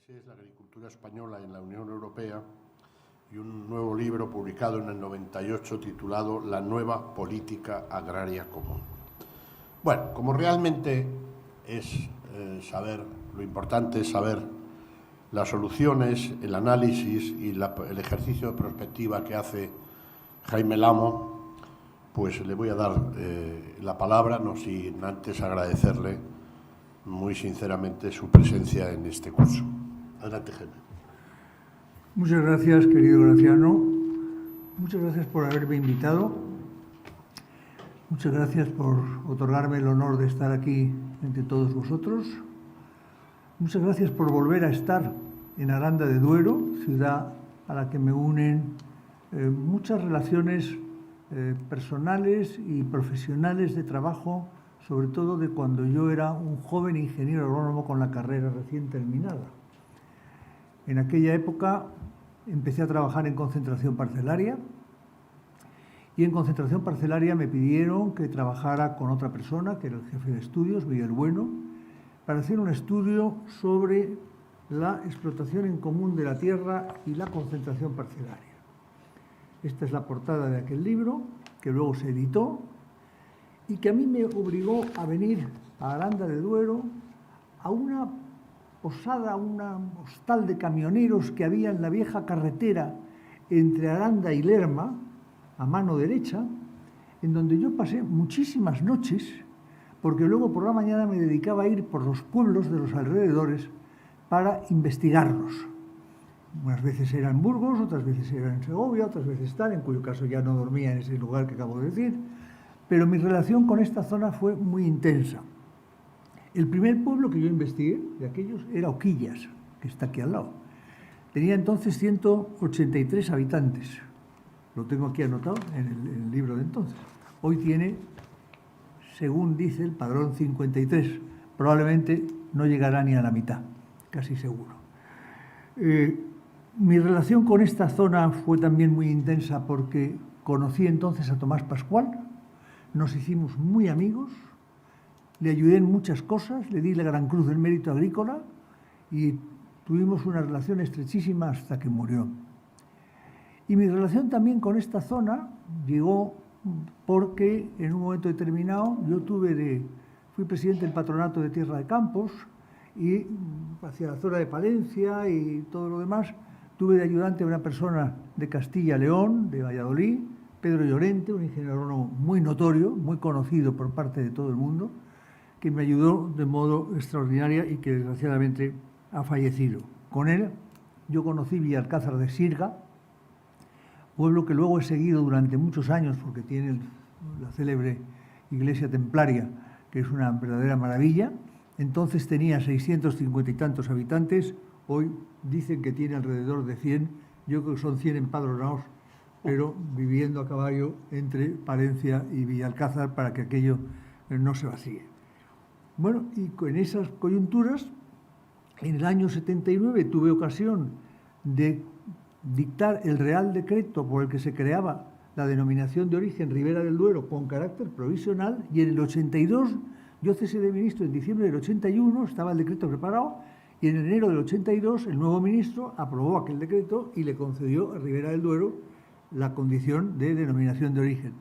es la agricultura española en la Unión Europea y un nuevo libro publicado en el 98 titulado La nueva política agraria común. Bueno, como realmente es saber, lo importante es saber las soluciones, el análisis y el ejercicio de perspectiva que hace Jaime Lamo, pues le voy a dar la palabra, no sin antes agradecerle muy sinceramente su presencia en este curso. Adelante, Jaime. Muchas gracias, querido Graciano. Muchas gracias por haberme invitado. Muchas gracias por otorgarme el honor de estar aquí entre todos vosotros. Muchas gracias por volver a estar en Aranda de Duero, ciudad a la que me unen muchas relaciones personales y profesionales de trabajo, sobre todo de cuando yo era un joven ingeniero agrónomo con la carrera recién terminada. En aquella época empecé a trabajar en concentración parcelaria y en concentración parcelaria me pidieron que trabajara con otra persona, que era el jefe de estudios, Miguel Bueno, para hacer un estudio sobre la explotación en común de la tierra y la concentración parcelaria. Esta es la portada de aquel libro, que luego se editó y que a mí me obligó a venir a Aranda de Duero a una posada, un hostal de camioneros que había en la vieja carretera entre Aranda y Lerma, a mano derecha, en donde yo pasé muchísimas noches, porque luego por la mañana me dedicaba a ir por los pueblos de los alrededores para investigarlos. Unas veces era en Burgos, otras veces era en Segovia, otras veces tal, en cuyo caso ya no dormía en ese lugar que acabo de decir, pero mi relación con esta zona fue muy intensa. El primer pueblo que yo investigué de aquellos era Oquillas, que está aquí al lado. Tenía entonces 183 habitantes. Lo tengo aquí anotado en el libro de entonces. Hoy tiene, según dice el padrón, 53. Probablemente no llegará ni a la mitad, casi seguro. Mi relación con esta zona fue también muy intensa porque conocí entonces a Tomás Pascual, nos hicimos muy amigos, le ayudé en muchas cosas, le di la Gran Cruz del Mérito Agrícola y tuvimos una relación estrechísima hasta que murió. Y mi relación también con esta zona llegó porque en un momento determinado yo fui presidente del Patronato de Tierra de Campos y hacia la zona de Palencia y todo lo demás tuve de ayudante a una persona de Castilla y León, de Valladolid, Pedro Llorente, un ingeniero agrónomo muy notorio, muy conocido por parte de todo el mundo, que me ayudó de modo extraordinario y que desgraciadamente ha fallecido. Con él yo conocí Villalcázar de Sirga, pueblo que luego he seguido durante muchos años porque tiene la célebre iglesia templaria, que es una verdadera maravilla. Entonces tenía 650 y tantos habitantes, hoy dicen que tiene alrededor de 100, yo creo que son 100 empadronados, pero viviendo a caballo entre Palencia y Villalcázar para que aquello no se vacíe. Bueno, y con esas coyunturas, en el año 79 tuve ocasión de dictar el Real Decreto por el que se creaba la denominación de origen Ribera del Duero con carácter provisional, y en el 82 yo cesé de ministro en diciembre del 81, estaba el decreto preparado, y en enero del 82 el nuevo ministro aprobó aquel decreto y le concedió a Ribera del Duero la condición de denominación de origen,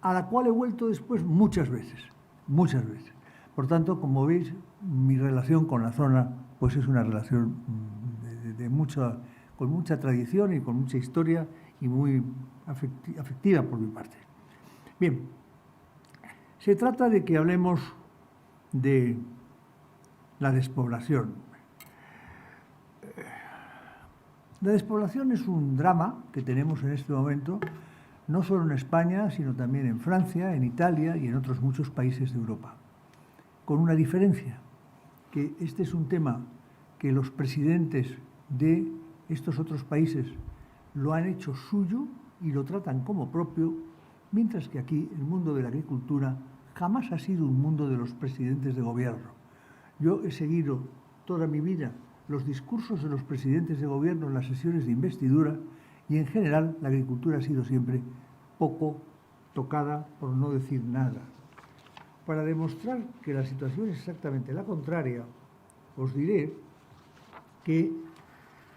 a la cual he vuelto después muchas veces, muchas veces. Por tanto, como veis, mi relación con la zona pues es una relación con mucha tradición y con mucha historia y muy afectiva por mi parte. Bien, se trata de que hablemos de la despoblación. La despoblación es un drama que tenemos en este momento, no solo en España, sino también en Francia, en Italia y en otros muchos países de Europa. Con una diferencia, que este es un tema que los presidentes de estos otros países lo han hecho suyo y lo tratan como propio, mientras que aquí el mundo de la agricultura jamás ha sido un mundo de los presidentes de gobierno. Yo he seguido toda mi vida los discursos de los presidentes de gobierno en las sesiones de investidura y en general la agricultura ha sido siempre poco tocada, por no decir nada. Para demostrar que la situación es exactamente la contraria, os diré que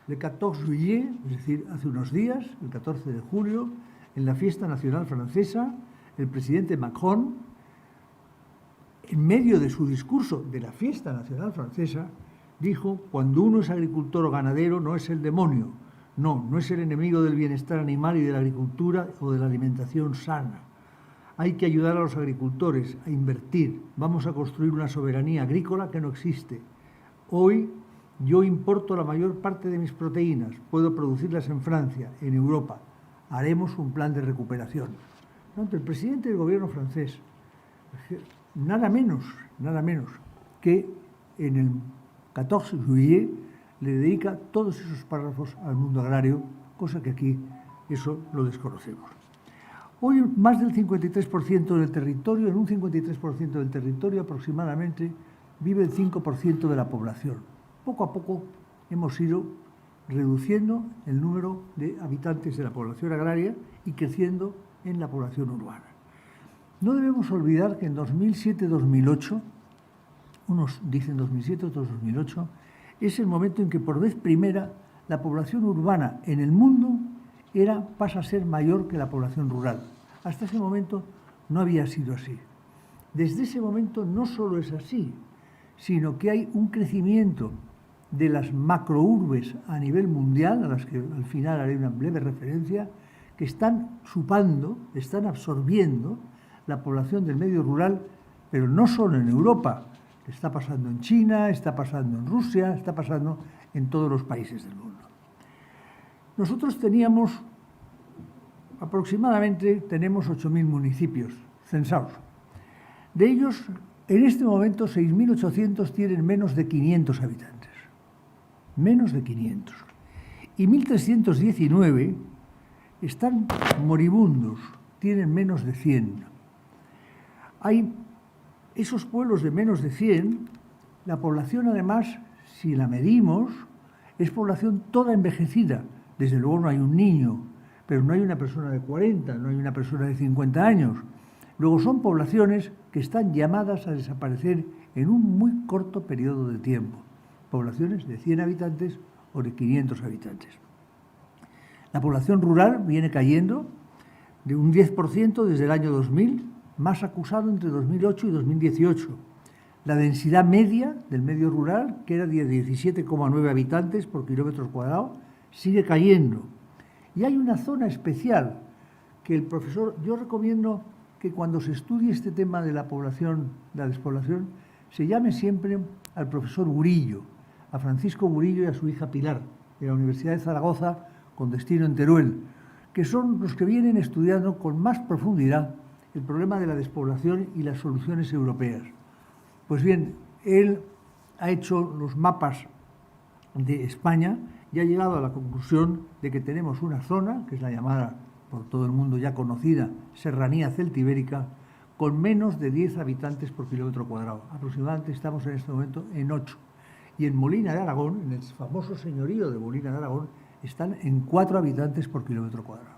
le 14 juillet, es decir, hace unos días, el 14 de julio, en la fiesta nacional francesa, el presidente Macron, en medio de su discurso de la fiesta nacional francesa, dijo: cuando uno es agricultor o ganadero no es el demonio, no es el enemigo del bienestar animal y de la agricultura o de la alimentación sana. Hay que ayudar a los agricultores a invertir. Vamos a construir una soberanía agrícola que no existe. Hoy yo importo la mayor parte de mis proteínas. Puedo producirlas en Francia, en Europa. Haremos un plan de recuperación. El presidente del gobierno francés, nada menos que en el 14 juillet le dedica todos esos párrafos al mundo agrario, cosa que aquí eso lo desconocemos. Hoy más del 53% del territorio, en un 53% del territorio aproximadamente, vive el 5% de la población. Poco a poco hemos ido reduciendo el número de habitantes de la población agraria y creciendo en la población urbana. No debemos olvidar que en 2007-2008, unos dicen 2007, otros 2008, es el momento en que por vez primera la población urbana en el mundo pasa a ser mayor que la población rural. Hasta ese momento no había sido así. Desde ese momento no solo es así, sino que hay un crecimiento de las macrourbes a nivel mundial, a las que al final haré una breve referencia, que están chupando, están absorbiendo la población del medio rural, pero no solo en Europa. Está pasando en China, está pasando en Rusia, está pasando en todos los países del mundo. Nosotros tenemos 8.000 municipios censados. De ellos, en este momento, 6.800 tienen menos de 500 habitantes. Menos de 500. Y 1.319 están moribundos, tienen menos de 100. Hay esos pueblos de menos de 100, la población además, si la medimos, es población toda envejecida. Desde luego no hay un niño, pero no hay una persona de 40, no hay una persona de 50 años. Luego son poblaciones que están llamadas a desaparecer en un muy corto periodo de tiempo. Poblaciones de 100 habitantes o de 500 habitantes. La población rural viene cayendo de un 10% desde el año 2000, más acusado entre 2008 y 2018. La densidad media del medio rural, que era de 17,9 habitantes por kilómetro cuadrado, sigue cayendo. Y hay una zona especial que yo recomiendo que cuando se estudie este tema de la población, la despoblación, se llame siempre al profesor Burillo, a Francisco Burillo y a su hija Pilar, de la Universidad de Zaragoza, con destino en Teruel, que son los que vienen estudiando con más profundidad el problema de la despoblación y las soluciones europeas. Pues bien, él ha hecho los mapas de España y ha llegado a la conclusión de que tenemos una zona, que es la llamada por todo el mundo ya conocida Serranía Celtibérica, con menos de 10 habitantes por kilómetro cuadrado. Aproximadamente estamos en este momento en 8. Y en Molina de Aragón, en el famoso señorío de Molina de Aragón, están en 4 habitantes por kilómetro cuadrado.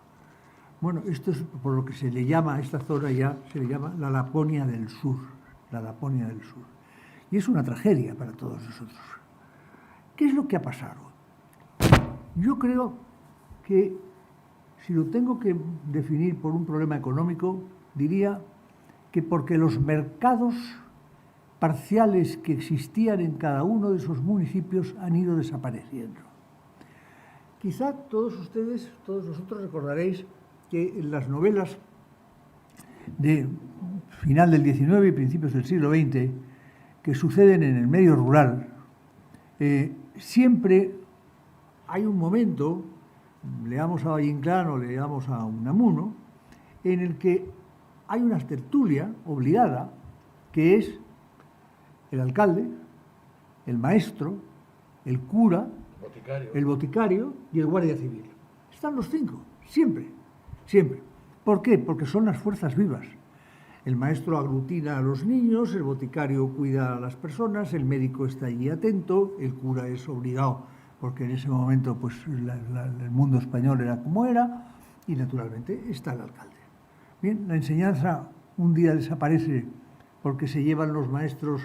Bueno, esto es por lo que se le llama, a esta zona ya se le llama la Laponia del Sur, la Laponia del Sur. Y es una tragedia para todos nosotros. ¿Qué es lo que ha pasado? Yo creo que, si lo tengo que definir por un problema económico, diría que porque los mercados parciales que existían en cada uno de esos municipios han ido desapareciendo. Quizá todos vosotros recordaréis que en las novelas de final del XIX y principios del siglo XX, que suceden en el medio rural, siempre hay un momento, leamos a Valle Inclán o leamos a Unamuno, en el que hay una tertulia obligada, que es el alcalde, el maestro, el cura, el boticario y el guardia civil. Están los 5, siempre. ¿Por qué? Porque son las fuerzas vivas. El maestro aglutina a los niños, el boticario cuida a las personas, el médico está allí atento, el cura es obligado, porque en ese momento pues, el mundo español era como era, y naturalmente está el alcalde. Bien, la enseñanza un día desaparece porque se llevan los maestros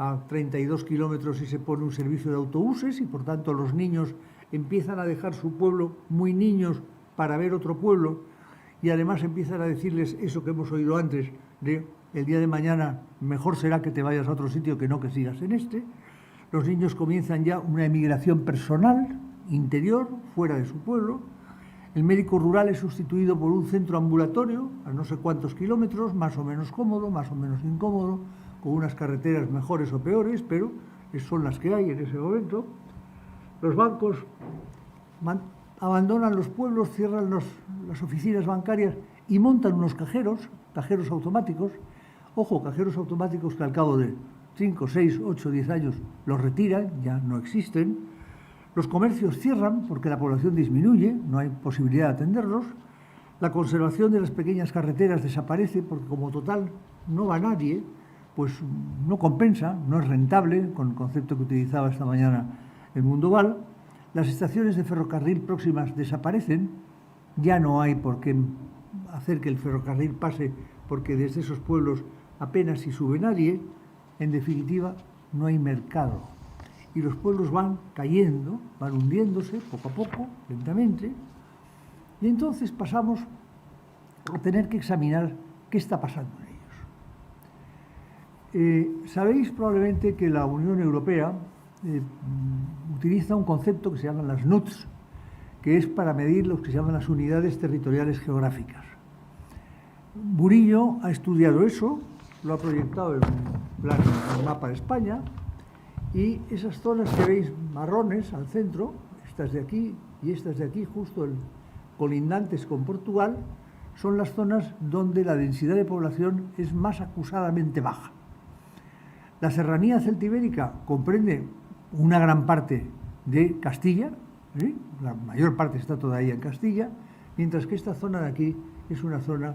a 32 kilómetros y se pone un servicio de autobuses y por tanto los niños empiezan a dejar su pueblo muy niños para ver otro pueblo y además empiezan a decirles eso que hemos oído antes de el día de mañana mejor será que te vayas a otro sitio que no que sigas en este. Los niños comienzan ya una emigración personal, interior, fuera de su pueblo. El médico rural es sustituido por un centro ambulatorio a no sé cuántos kilómetros, más o menos cómodo, más o menos incómodo, con unas carreteras mejores o peores, pero son las que hay en ese momento. Los bancos abandonan los pueblos, cierran las oficinas bancarias y montan unos cajeros automáticos. Ojo, cajeros automáticos que al cabo de 5, 6, 8, 10 años los retiran, ya no existen. Los comercios cierran porque la población disminuye, no hay posibilidad de atenderlos. La conservación de las pequeñas carreteras desaparece porque como total no va nadie, pues no compensa, no es rentable, con el concepto que utilizaba esta mañana el Mundo Val. Las estaciones de ferrocarril próximas desaparecen, ya no hay por qué hacer que el ferrocarril pase porque desde esos pueblos apenas si sube nadie. En definitiva, no hay mercado. Y los pueblos van cayendo, van hundiéndose poco a poco, lentamente, y entonces pasamos a tener que examinar qué está pasando en ellos. Sabéis probablemente que la Unión Europea utiliza un concepto que se llaman las NUTS, que es para medir lo que se llaman las unidades territoriales geográficas. Murillo ha estudiado eso, lo ha proyectado en un mapa de España, y esas zonas que veis marrones al centro, estas de aquí y estas de aquí, justo colindantes con Portugal, son las zonas donde la densidad de población es más acusadamente baja. La serranía celtibérica comprende una gran parte de Castilla, la mayor parte está todavía en Castilla, mientras que esta zona de aquí es una zona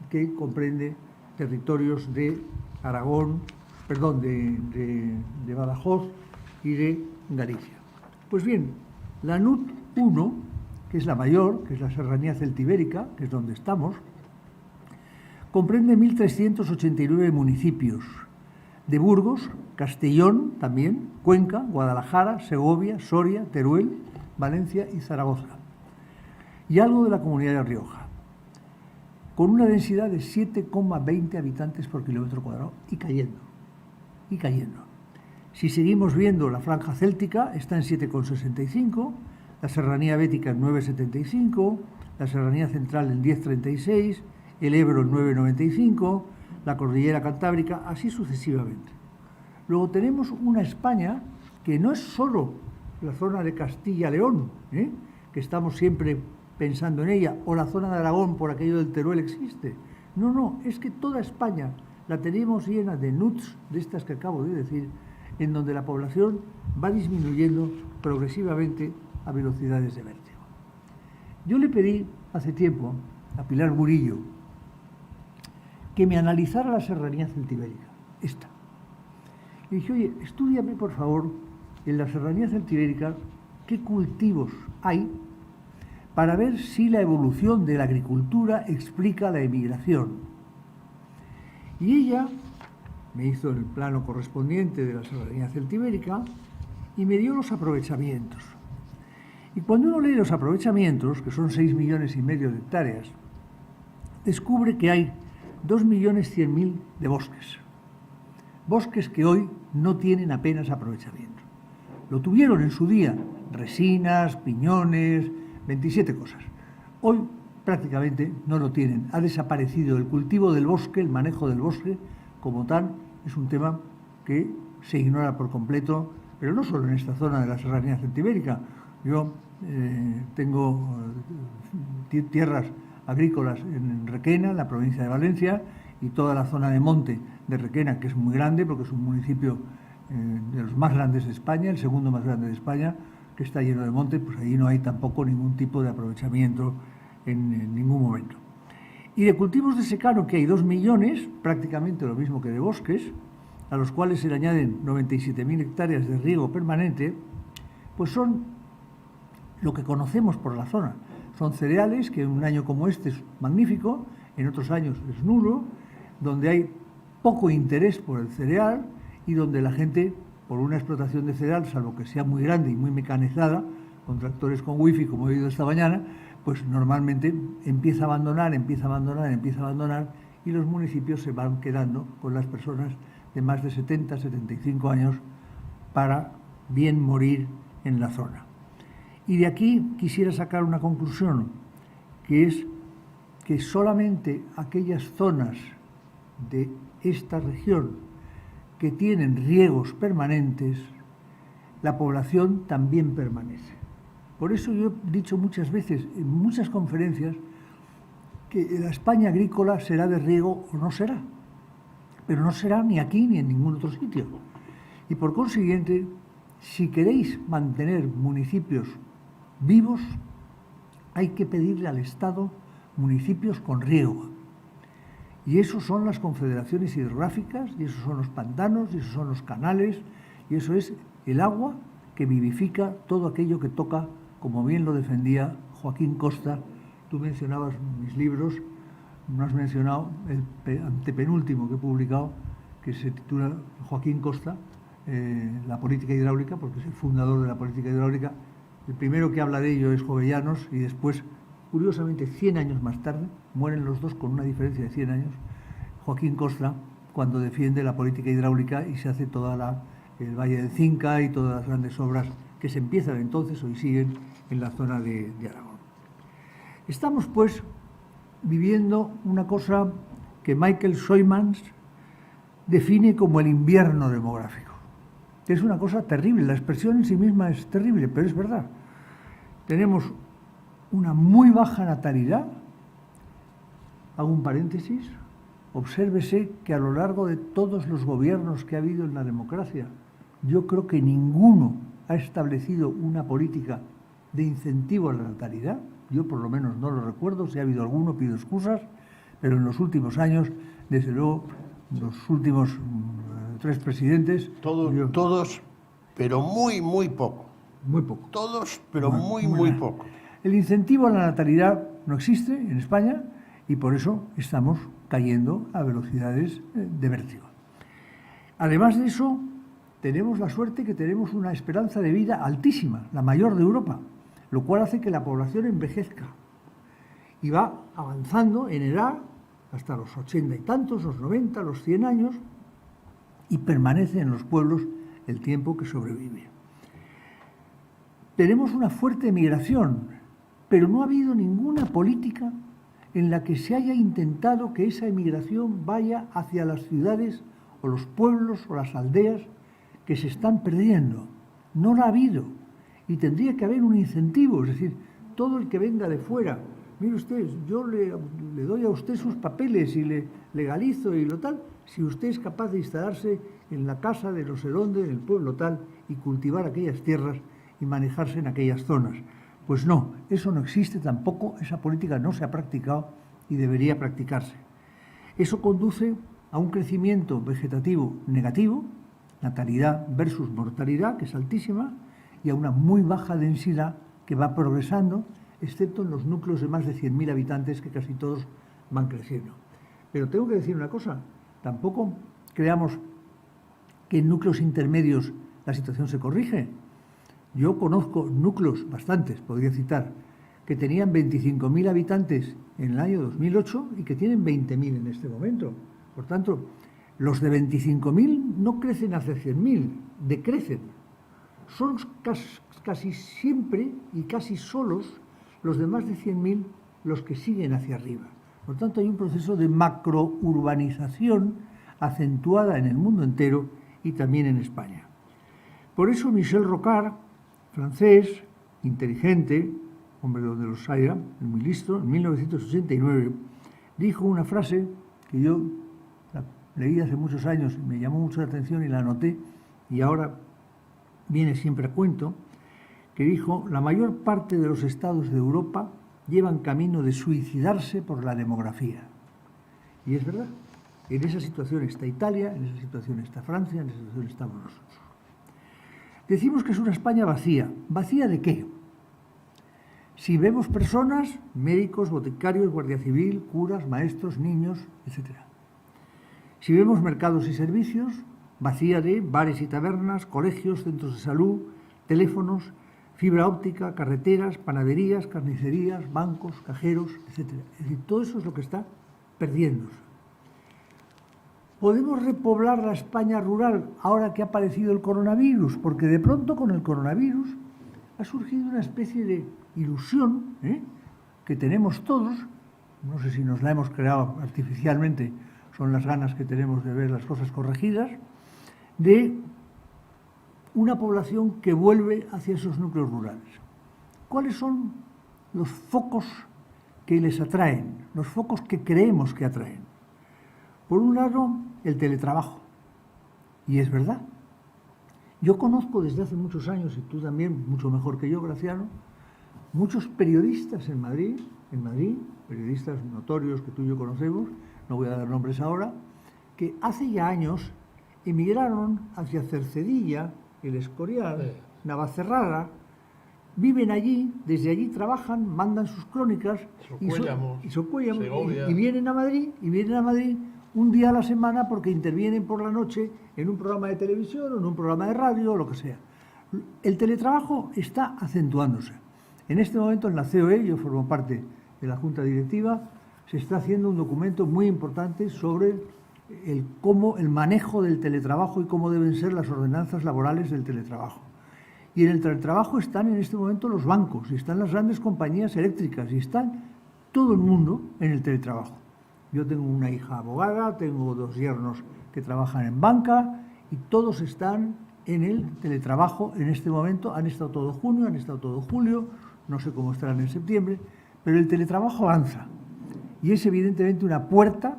que comprende territorios de Aragón, de Badajoz y de Galicia. Pues bien, la NUT 1, que es la mayor, que es la serranía celtibérica, que es donde estamos, comprende 1.389 municipios de Burgos, Castellón también, Cuenca, Guadalajara, Segovia, Soria, Teruel, Valencia y Zaragoza, y algo de la Comunidad de Rioja, con una densidad de 7,20 habitantes por kilómetro cuadrado y cayendo. Si seguimos viendo la franja céltica, está en 7,65, la serranía bética en 9,75, la serranía central en 10,36, el Ebro en 9,95, la cordillera cantábrica, así sucesivamente. Luego tenemos una España que no es solo la zona de Castilla-León, que estamos siempre pensando en ella, o la zona de Aragón por aquello del Teruel existe. No, es que toda España la tenemos llena de NUTS, de estas que acabo de decir, en donde la población va disminuyendo progresivamente a velocidades de vértigo. Yo le pedí hace tiempo a Pilar Murillo que me analizara la serranía celtibérica, esta. Le dije, oye, estúdiame por favor en la serranía celtibérica qué cultivos hay para ver si la evolución de la agricultura explica la emigración. Y ella me hizo el plano correspondiente de la serranía celtibérica y me dio los aprovechamientos. Y cuando uno lee los aprovechamientos, que son 6,5 millones de hectáreas, descubre que hay 2,100,000 de bosques. Bosques que hoy no tienen apenas aprovechamiento. Lo tuvieron en su día, resinas, piñones, 27 cosas. Hoy prácticamente no lo tienen. Ha desaparecido el cultivo del bosque, el manejo del bosque como tal, es un tema que se ignora por completo, pero no solo en esta zona de la serranía celtibérica. Yo tengo tierras agrícolas en Requena, en la provincia de Valencia, y toda la zona de monte de Requena, que es muy grande, porque es un municipio de los más grandes de España, el segundo más grande de España, que está lleno de monte, pues allí no hay tampoco ningún tipo de aprovechamiento en ningún momento. Y de cultivos de secano, que hay 2 millones, prácticamente lo mismo que de bosques, a los cuales se le añaden 97.000 hectáreas de riego permanente, pues son lo que conocemos por la zona. Son cereales que en un año como este es magnífico, en otros años es nulo, donde hay poco interés por el cereal y donde la gente, por una explotación de cereal, salvo que sea muy grande y muy mecanizada, con tractores con wifi, como he oído esta mañana, pues normalmente empieza a abandonar, y los municipios se van quedando con las personas de más de 70, 75 años para bien morir en la zona. Y de aquí quisiera sacar una conclusión, que es que solamente aquellas zonas de esta región que tienen riegos permanentes, la población también permanece. Por eso yo he dicho muchas veces, en muchas conferencias, que la España agrícola será de riego o no será, pero no será ni aquí ni en ningún otro sitio. Y por consiguiente, si queréis mantener municipios vivos, hay que pedirle al Estado municipios con riego. Y eso son las confederaciones hidrográficas, y esos son los pantanos, y esos son los canales, y eso es el agua que vivifica todo aquello que toca, como bien lo defendía Joaquín Costa. Tú mencionabas mis libros, no has mencionado el antepenúltimo que he publicado, que se titula Joaquín Costa, la política hidráulica, porque es el fundador de la política hidráulica. El primero que habla de ello es Jovellanos, y después, curiosamente, 100 años más tarde, mueren los dos con una diferencia de 100 años, Joaquín Costa, cuando defiende la política hidráulica y se hace toda el Valle del Cinca y todas las grandes obras que se empiezan entonces, hoy siguen, en la zona de Aragón. Estamos, pues, viviendo una cosa que Michael Schoymans define como el invierno demográfico. Es una cosa terrible, la expresión en sí misma es terrible, pero es verdad. Tenemos una muy baja natalidad. Hago un paréntesis. Obsérvese que a lo largo de todos los gobiernos que ha habido en la democracia, yo creo que ninguno ha establecido una política de incentivo a la natalidad. Yo por lo menos no lo recuerdo, si ha habido alguno pido excusas, pero en los últimos años, desde luego, los últimos 3 presidentes... Todos, pero muy poco. Muy poco. Todos, pero muy poco. El incentivo a la natalidad no existe en España y por eso estamos cayendo a velocidades de vértigo. Además de eso, tenemos la suerte que tenemos una esperanza de vida altísima, la mayor de Europa, lo cual hace que la población envejezca y va avanzando en edad hasta los 80 y tantos, los 90, los 100 años, y permanece en los pueblos el tiempo que sobrevive. Tenemos una fuerte migración, pero no ha habido ninguna política en la que se haya intentado que esa emigración vaya hacia las ciudades o los pueblos o las aldeas que se están perdiendo. No la ha habido. Y tendría que haber un incentivo, es decir, todo el que venga de fuera, mire usted, yo le doy a usted sus papeles y le legalizo y lo tal, si usted es capaz de instalarse en la casa de no sé dónde, en el pueblo tal, y cultivar aquellas tierras y manejarse en aquellas zonas. Pues no, eso no existe tampoco, esa política no se ha practicado y debería practicarse. Eso conduce a un crecimiento vegetativo negativo, natalidad versus mortalidad, que es altísima, y a una muy baja densidad que va progresando, excepto en los núcleos de más de 100.000 habitantes, que casi todos van creciendo. Pero tengo que decir una cosa, tampoco creamos que en núcleos intermedios la situación se corrige. Yo conozco núcleos, bastantes, podría citar, que tenían 25.000 habitantes en el año 2008 y que tienen 20.000 en este momento. Por tanto, los de 25.000 no crecen hacia 100.000, decrecen. Son casi siempre y casi solos los de más de 100.000 los que siguen hacia arriba. Por tanto, hay un proceso de macrourbanización acentuada en el mundo entero y también en España. Por eso Michel Rocard, francés, inteligente, hombre donde los haya, muy listo, en 1989, dijo una frase que yo la leí hace muchos años y me llamó mucho la atención y la anoté, y ahora viene siempre a cuento, que dijo: la mayor parte de los estados de Europa llevan camino de suicidarse por la demografía. Y es verdad, en esa situación está Italia, en esa situación está Francia, en esa situación estamos nosotros. Decimos que es una España vacía. ¿Vacía de qué? Si vemos personas, médicos, boticarios, guardia civil, curas, maestros, niños, etc. Si vemos mercados y servicios, vacía de bares y tabernas, colegios, centros de salud, teléfonos, fibra óptica, carreteras, panaderías, carnicerías, bancos, cajeros, etc. Es decir, todo eso es lo que está perdiéndose. ¿Podemos repoblar la España rural ahora que ha aparecido el coronavirus? Porque de pronto con el coronavirus ha surgido una especie de ilusión que tenemos todos, no sé si nos la hemos creado artificialmente, son las ganas que tenemos de ver las cosas corregidas, de una población que vuelve hacia esos núcleos rurales. ¿Cuáles son los focos que les atraen, los focos que creemos que atraen? Por un lado, el teletrabajo. Y es verdad. Yo conozco desde hace muchos años, y tú también, mucho mejor que yo, Graciano, muchos periodistas en Madrid, periodistas notorios que tú y yo conocemos, no voy a dar nombres ahora, que hace ya años emigraron hacia Cercedilla, El Escorial, Navacerrada, viven allí, desde allí trabajan, mandan sus crónicas y vienen a Madrid un día a la semana porque intervienen por la noche en un programa de televisión o en un programa de radio o lo que sea. El teletrabajo está acentuándose. En este momento en la COE, yo formo parte de la Junta Directiva, se está haciendo un documento muy importante sobre el manejo del teletrabajo y cómo deben ser las ordenanzas laborales del teletrabajo. Y en el teletrabajo están en este momento los bancos, y están las grandes compañías eléctricas, y están todo el mundo en el teletrabajo. Yo tengo una hija abogada, tengo 2 yernos que trabajan en banca, y todos están en el teletrabajo en este momento. Han estado todo junio, han estado todo julio, no sé cómo estarán en septiembre, pero el teletrabajo avanza. Y es evidentemente una puerta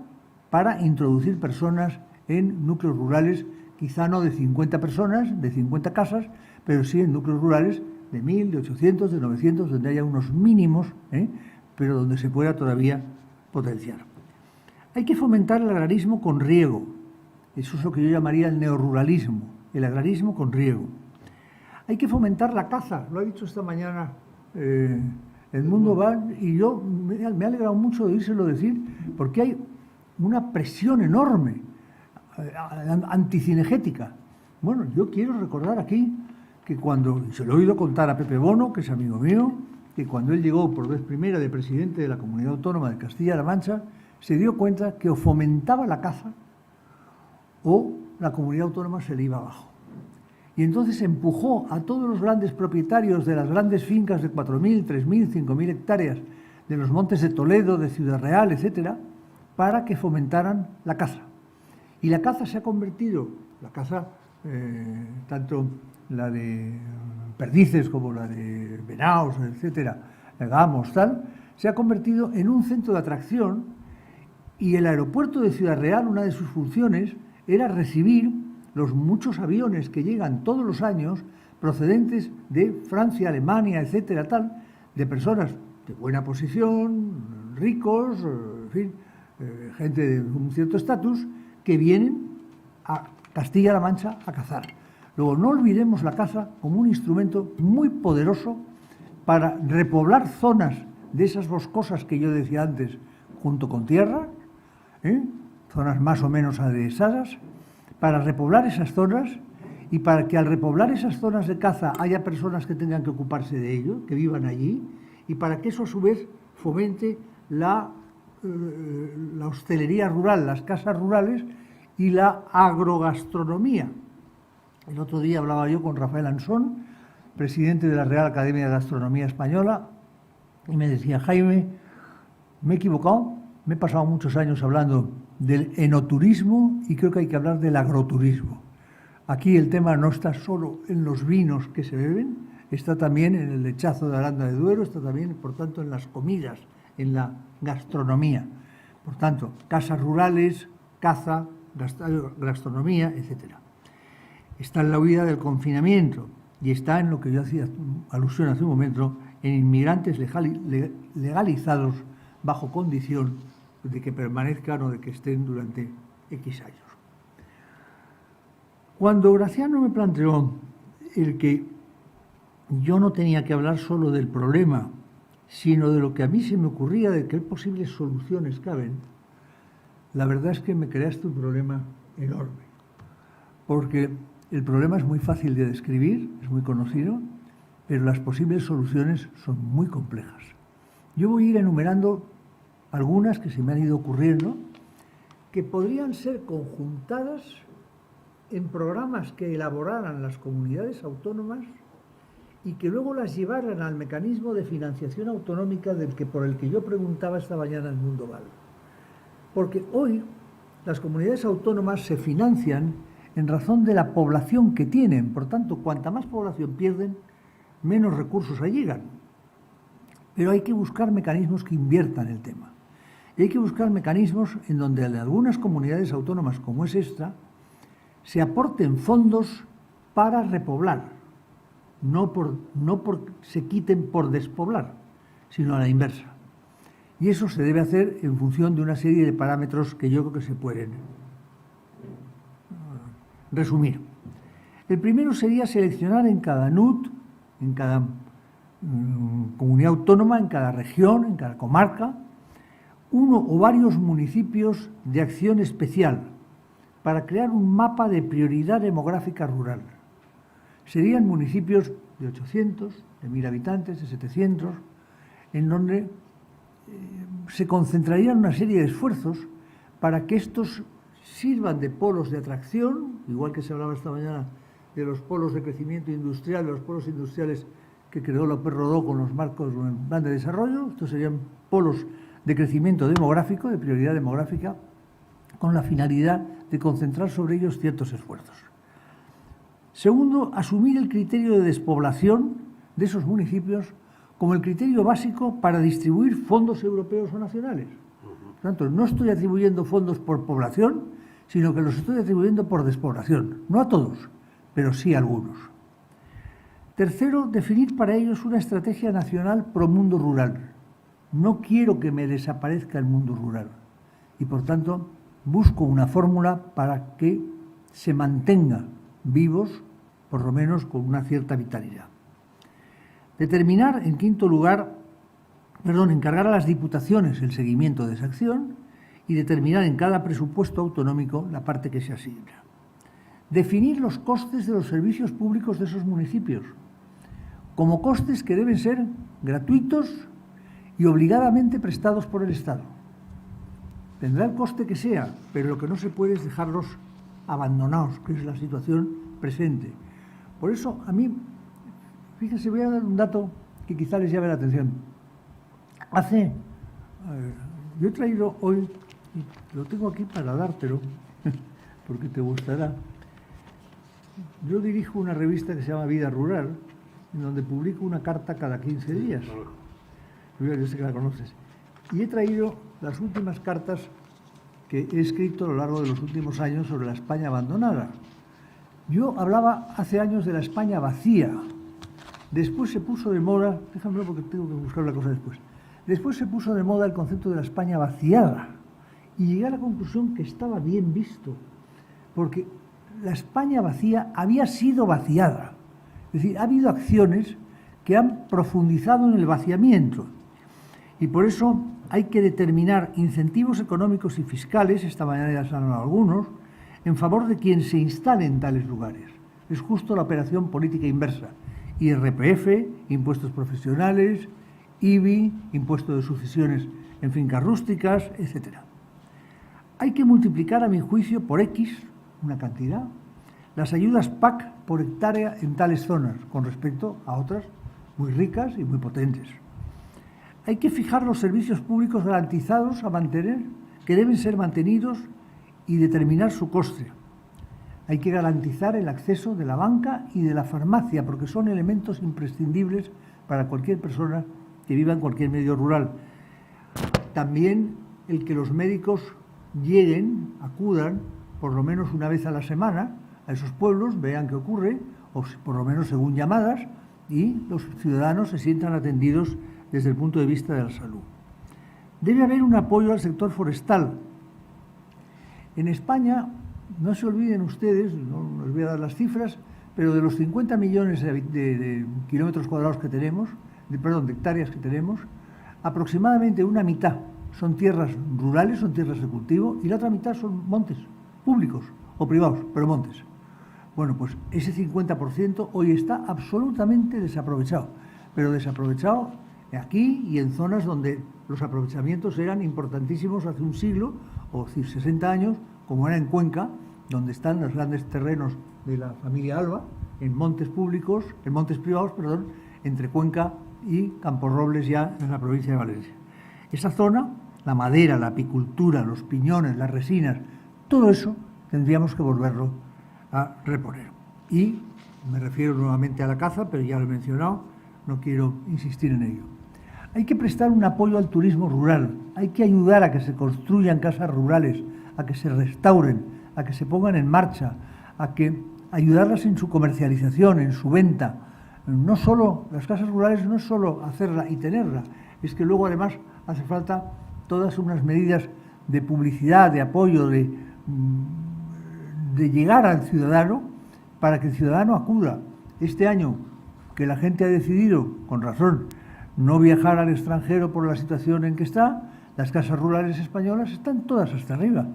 para introducir personas en núcleos rurales, quizá no de 50 personas, de 50 casas, pero sí en núcleos rurales de 1.000, de 800, de 900, donde haya unos mínimos, pero donde se pueda todavía potenciar. Hay que fomentar el agrarismo con riego. Eso es lo que yo llamaría el neoruralismo, el agrarismo con riego. Hay que fomentar la caza, lo ha dicho esta mañana Edmundo Val, y yo me ha alegrado mucho de oírselo decir, porque hay una presión enorme anticinegética. Bueno, yo quiero recordar aquí que cuando, se lo he oído contar a Pepe Bono, que es amigo mío, que cuando él llegó por vez primera de presidente de la Comunidad Autónoma de Castilla-La Mancha, se dio cuenta que o fomentaba la caza o la Comunidad Autónoma se le iba abajo. Y entonces empujó a todos los grandes propietarios de las grandes fincas de 4.000, 3.000, 5.000 hectáreas de los montes de Toledo, de Ciudad Real, etcétera, para que fomentaran la caza. Y la caza se ha convertido, la caza, tanto la de perdices como la de venados, etcétera, gamos, tal, se ha convertido en un centro de atracción, y el aeropuerto de Ciudad Real, una de sus funciones, era recibir los muchos aviones que llegan todos los años procedentes de Francia, Alemania, etcétera, tal, de personas de buena posición, ricos, en fin, gente de un cierto estatus, que vienen a Castilla-La Mancha a cazar. Luego, no olvidemos la caza como un instrumento muy poderoso para repoblar zonas de esas boscosas que yo decía antes, junto con tierra, zonas más o menos adhesadas, para repoblar esas zonas y para que al repoblar esas zonas de caza haya personas que tengan que ocuparse de ello, que vivan allí, y para que eso a su vez fomente la hostelería rural, las casas rurales y la agrogastronomía. El otro día hablaba yo con Rafael Ansón, presidente de la Real Academia de Gastronomía Española, y me decía: Jaime, me he equivocado, me he pasado muchos años hablando del enoturismo y creo que hay que hablar del agroturismo. Aquí el tema no está solo en los vinos que se beben, está también en el lechazo de Aranda de Duero, está también, por tanto, en las comidas, en la gastronomía. Por tanto, casas rurales, caza, gastronomía, etc. Está en la huida del confinamiento y está en lo que yo hacía alusión hace un momento, en inmigrantes legalizados bajo condición de que permanezcan o de que estén durante X años. Cuando Graciano me planteó el que yo no tenía que hablar solo del problema, sino de lo que a mí se me ocurría de qué posibles soluciones caben, la verdad es que me creaste un problema enorme. porque el problema es muy fácil de describir, es muy conocido, pero las posibles soluciones son muy complejas. Yo voy a ir enumerando algunas que se me han ido ocurriendo, que podrían ser conjuntadas en programas que elaboraran las comunidades autónomas y que luego las llevaran al mecanismo de financiación autonómica por el que yo preguntaba esta mañana en Mundo Val. Porque hoy las comunidades autónomas se financian en razón de la población que tienen. Por tanto, cuanta más población pierden, menos recursos llegan. Pero hay que buscar mecanismos que inviertan el tema. Y hay que buscar mecanismos en donde en algunas comunidades autónomas, como es esta, se aporten fondos para repoblar, no se quiten por despoblar, sino a la inversa. Y eso se debe hacer en función de una serie de parámetros que yo creo que se pueden resumir. El primero sería seleccionar en cada NUT, en cada comunidad autónoma, en cada región, en cada comarca, uno o varios municipios de acción especial para crear un mapa de prioridad demográfica rural. Serían municipios de 800, de 1000 habitantes, de 700, en donde se concentrarían una serie de esfuerzos para que estos sirvan de polos de atracción, igual que se hablaba esta mañana de los polos de crecimiento industrial, de los polos industriales que creó López Rodó con los marcos del plan de desarrollo. Estos serían polos de crecimiento demográfico, de prioridad demográfica, con la finalidad de concentrar sobre ellos ciertos esfuerzos. Segundo, asumir el criterio de despoblación de esos municipios como el criterio básico para distribuir fondos europeos o nacionales. Por tanto, no estoy atribuyendo fondos por población, sino que los estoy atribuyendo por despoblación. No a todos, pero sí a algunos. Tercero, definir para ellos una estrategia nacional pro mundo rural. No quiero que me desaparezca el mundo rural y, por tanto, busco una fórmula para que se mantenga vivos, por lo menos con una cierta vitalidad. Determinar, en quinto lugar, encargar a las diputaciones el seguimiento de esa acción y determinar en cada presupuesto autonómico la parte que se asigna. Definir los costes de los servicios públicos de esos municipios, como costes que deben ser gratuitos y obligadamente prestados por el Estado. Tendrá el coste que sea, pero lo que no se puede es dejarlos abandonados, que es la situación presente. Por eso, a mí, fíjense, voy a dar un dato que quizá les llame la atención. Yo he traído hoy, y lo tengo aquí para dártelo, porque te gustará. Yo dirijo una revista que se llama Vida Rural, en donde publico una carta cada 15 días. Yo sé que la conoces. Y he traído las últimas cartas que he escrito a lo largo de los últimos años sobre la España abandonada. Yo hablaba hace años de la España vacía. Después se puso de moda, déjamelo porque tengo que buscar la cosa después. Después se puso de moda el concepto de la España vaciada. Y llegué a la conclusión que estaba bien visto, porque la España vacía había sido vaciada. Es decir, ha habido acciones que han profundizado en el vaciamiento. Y por eso hay que determinar incentivos económicos y fiscales, esta mañana ya se han hablado algunos, en favor de quien se instale en tales lugares. Es justo la operación política inversa. IRPF, impuestos profesionales, IBI, impuesto de sucesiones en fincas rústicas, etc. Hay que multiplicar, a mi juicio, por X, una cantidad, las ayudas PAC por hectárea en tales zonas, con respecto a otras muy ricas y muy potentes. Hay que fijar los servicios públicos garantizados a mantener, que deben ser mantenidos, y determinar su coste. Hay que garantizar el acceso de la banca y de la farmacia, porque son elementos imprescindibles para cualquier persona que viva en cualquier medio rural. También el que los médicos lleguen, acudan, por lo menos una vez a la semana, a esos pueblos, vean qué ocurre, o por lo menos según llamadas, y los ciudadanos se sientan atendidos desde el punto de vista de la salud. Debe haber un apoyo al sector forestal. En España, no se olviden ustedes, no les voy a dar las cifras, pero de los 50 millones de kilómetros cuadrados que tenemos, de hectáreas que tenemos, aproximadamente una mitad son tierras rurales, son tierras de cultivo, y la otra mitad son montes públicos o privados, pero montes. Bueno, pues ese 50% hoy está absolutamente desaprovechado, pero desaprovechado aquí y en zonas donde los aprovechamientos eran importantísimos hace un siglo, o 60 años, como era en Cuenca, donde están los grandes terrenos de la familia Alba, en montes públicos, en montes privados, perdón, entre Cuenca y Camporrobles, ya en la provincia de Valencia. Esa zona, la madera, la apicultura, los piñones, las resinas, todo eso tendríamos que volverlo a reponer. Y me refiero nuevamente a la caza, pero ya lo he mencionado, no quiero insistir en ello. Hay que prestar un apoyo al turismo rural, hay que ayudar a que se construyan casas rurales, a que se restauren, a que se pongan en marcha, a que ayudarlas en su comercialización, en su venta. No solo, las casas rurales no es solo hacerla y tenerla, es que luego además hace falta todas unas medidas de publicidad, de apoyo, de llegar al ciudadano para que el ciudadano acuda. Este año que la gente ha decidido, con razón, no viajar al extranjero por la situación en que está, las casas rurales españolas están todas hasta arriba.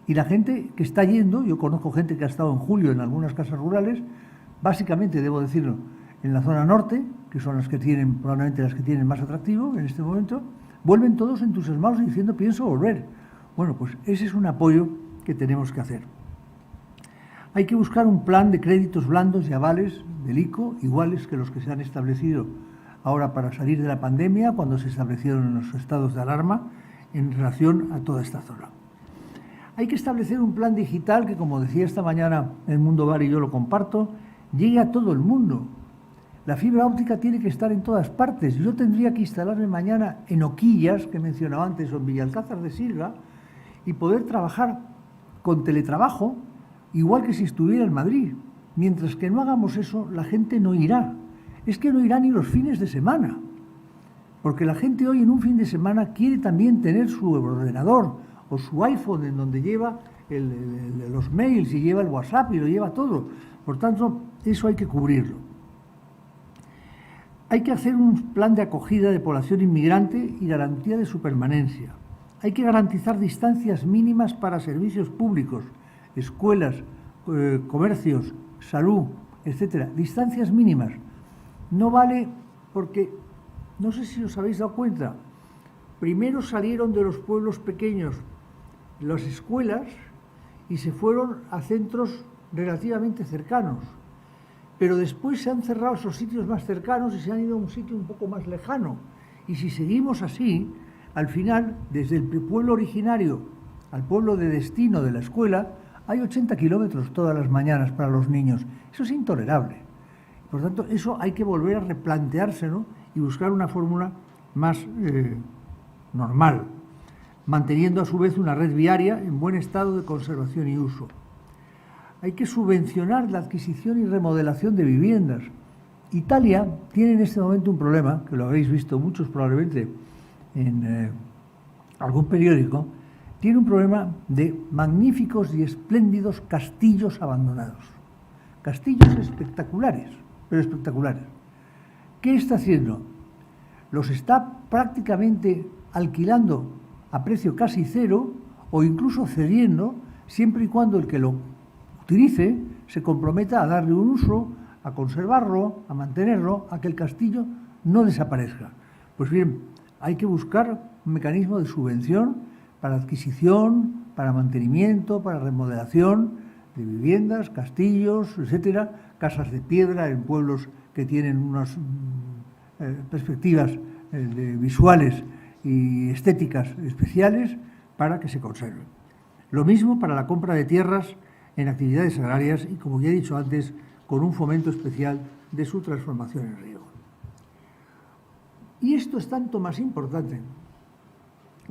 Y la gente que está yendo, yo conozco gente que ha estado en julio en algunas casas rurales, básicamente, debo decirlo, en la zona norte, que son las que tienen, probablemente las que tienen más atractivo en este momento, vuelven todos entusiasmados y diciendo pienso volver. Bueno, pues ese es un apoyo que tenemos que hacer. Hay que buscar un plan de créditos blandos y avales del ICO, iguales que los que se han establecido ahora para salir de la pandemia, cuando se establecieron los estados de alarma, en relación a toda esta zona. Hay que establecer un plan digital que, como decía esta mañana el Mundo Bar y yo lo comparto, llegue a todo el mundo. La fibra óptica tiene que estar en todas partes. Yo tendría que instalarme mañana en Oquillas, que he mencionado antes, o en Villalcázar de Silva, y poder trabajar con teletrabajo, igual que si estuviera en Madrid. Mientras que no hagamos eso, la gente no irá. Es que no irá ni los fines de semana, porque la gente hoy en un fin de semana quiere también tener su ordenador o su iPhone en donde lleva los mails y lleva el WhatsApp y lo lleva todo. Por tanto, eso hay que cubrirlo. Hay que hacer un plan de acogida de población inmigrante y garantía de su permanencia. Hay que garantizar distancias mínimas para servicios públicos, escuelas, comercios, salud, etcétera. Distancias mínimas. No vale porque, no sé si os habéis dado cuenta, primero salieron de los pueblos pequeños las escuelas y se fueron a centros relativamente cercanos, pero después se han cerrado esos sitios más cercanos y se han ido a un sitio un poco más lejano. Y si seguimos así, al final, desde el pueblo originario al pueblo de destino de la escuela, hay 80 kilómetros todas las mañanas para los niños. Eso es intolerable. Por tanto, eso hay que volver a replanteárselo y buscar una fórmula más normal, manteniendo a su vez una red viaria en buen estado de conservación y uso. Hay que subvencionar la adquisición y remodelación de viviendas. Italia tiene en este momento un problema, que lo habéis visto muchos probablemente en algún periódico, tiene un problema de magníficos y espléndidos castillos abandonados. Castillos espectaculares, pero espectaculares. ¿Qué está haciendo? Los está prácticamente alquilando a precio casi cero o incluso cediendo, siempre y cuando el que lo utilice se comprometa a darle un uso, a conservarlo, a mantenerlo, a que el castillo no desaparezca. Pues bien, hay que buscar un mecanismo de subvención para adquisición, para mantenimiento, para remodelación de viviendas, castillos, etcétera, casas de piedra en pueblos que tienen unas perspectivas visuales y estéticas especiales para que se conserven. Lo mismo para la compra de tierras en actividades agrarias y, como ya he dicho antes, con un fomento especial de su transformación en riego. Y esto es tanto más importante,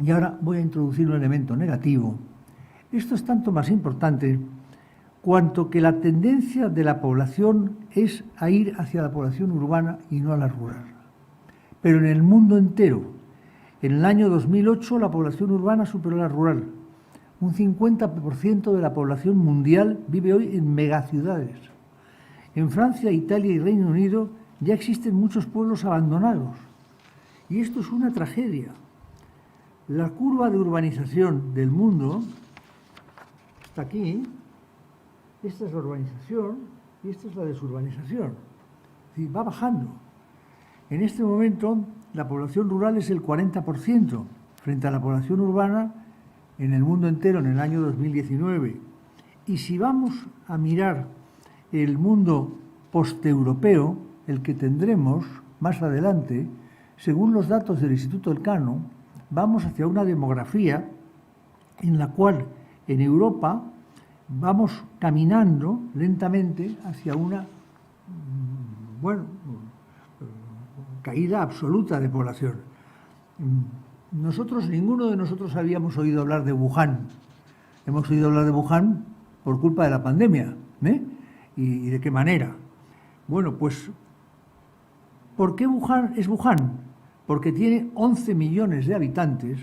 y ahora voy a introducir un elemento negativo, esto es tanto más importante cuanto que la tendencia de la población es a ir hacia la población urbana y no a la rural. Pero en el mundo entero, en el año 2008 la población urbana superó a la rural. Un 50% de la población mundial vive hoy en megaciudades. En Francia, Italia y Reino Unido ya existen muchos pueblos abandonados. Y esto es una tragedia. La curva de urbanización del mundo está aquí, esta es la urbanización y esta es la desurbanización. Es decir, va bajando. En este momento, la población rural es el 40% frente a la población urbana en el mundo entero en el año 2019. Y si vamos a mirar el mundo posteuropeo, el que tendremos más adelante, según los datos del Instituto Elcano, vamos hacia una demografía en la cual en Europa vamos caminando lentamente hacia una, caída absoluta de población. Ninguno de nosotros habíamos oído hablar de Wuhan. Hemos oído hablar de Wuhan por culpa de la pandemia, ¿eh? ¿Y de qué manera? Bueno, pues, ¿por qué Wuhan es Wuhan? Porque tiene 11 millones de habitantes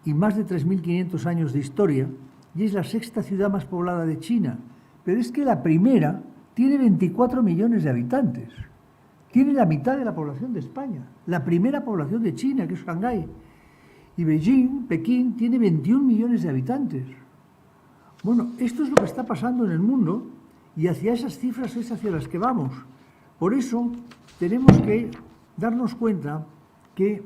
y más de 3.500 años de historia, y es la sexta ciudad más poblada de China. Pero es que la primera tiene 24 millones de habitantes. Tiene la mitad de la población de España. La primera población de China, que es Shanghái. Y Beijing, Pekín, tiene 21 millones de habitantes. Bueno, esto es lo que está pasando en el mundo y hacia esas cifras es hacia las que vamos. Por eso tenemos que darnos cuenta que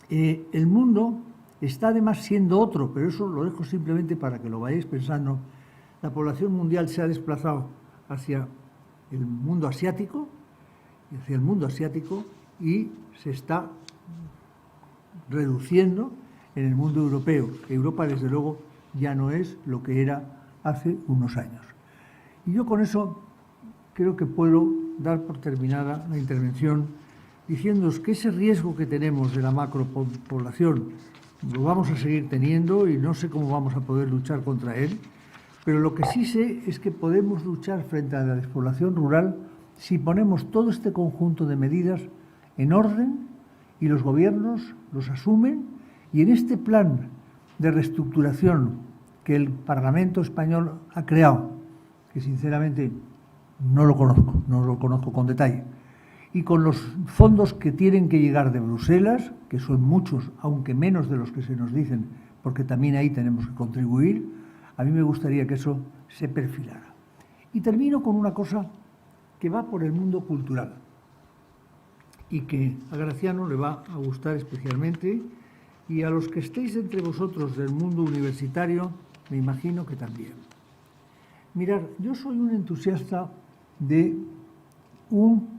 el mundo está además siendo otro, pero eso lo dejo simplemente para que lo vayáis pensando. La población mundial se ha desplazado hacia el mundo asiático, y se está reduciendo en el mundo europeo. Europa, desde luego, ya no es lo que era hace unos años. Y yo con eso creo que puedo dar por terminada la intervención diciéndoos que ese riesgo que tenemos de la macropoblación lo vamos a seguir teniendo y no sé cómo vamos a poder luchar contra él, pero lo que sí sé es que podemos luchar frente a la despoblación rural si ponemos todo este conjunto de medidas en orden y los gobiernos los asumen, y en este plan de reestructuración que el Parlamento español ha creado, que sinceramente no lo conozco con detalle, y con los fondos que tienen que llegar de Bruselas, que son muchos, aunque menos de los que se nos dicen, porque también ahí tenemos que contribuir, a mí me gustaría que eso se perfilara. Y termino con una cosa que va por el mundo cultural y que a Graciano le va a gustar especialmente, y a los que estéis entre vosotros del mundo universitario, me imagino que también. Mirad, yo soy un entusiasta de un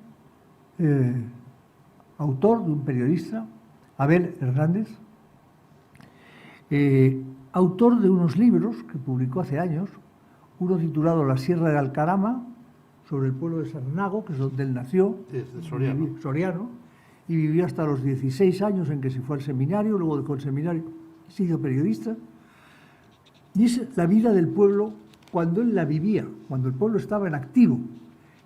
autor, de un periodista, Abel Hernández, autor de unos libros que publicó hace años, uno titulado La Sierra de Alcarama, sobre el pueblo de Sarnago, que es donde él nació, Soriano, y vivió hasta los 16 años en que se fue al seminario, luego dejó el seminario, se hizo periodista, y es la vida del pueblo cuando él la vivía, cuando el pueblo estaba en activo,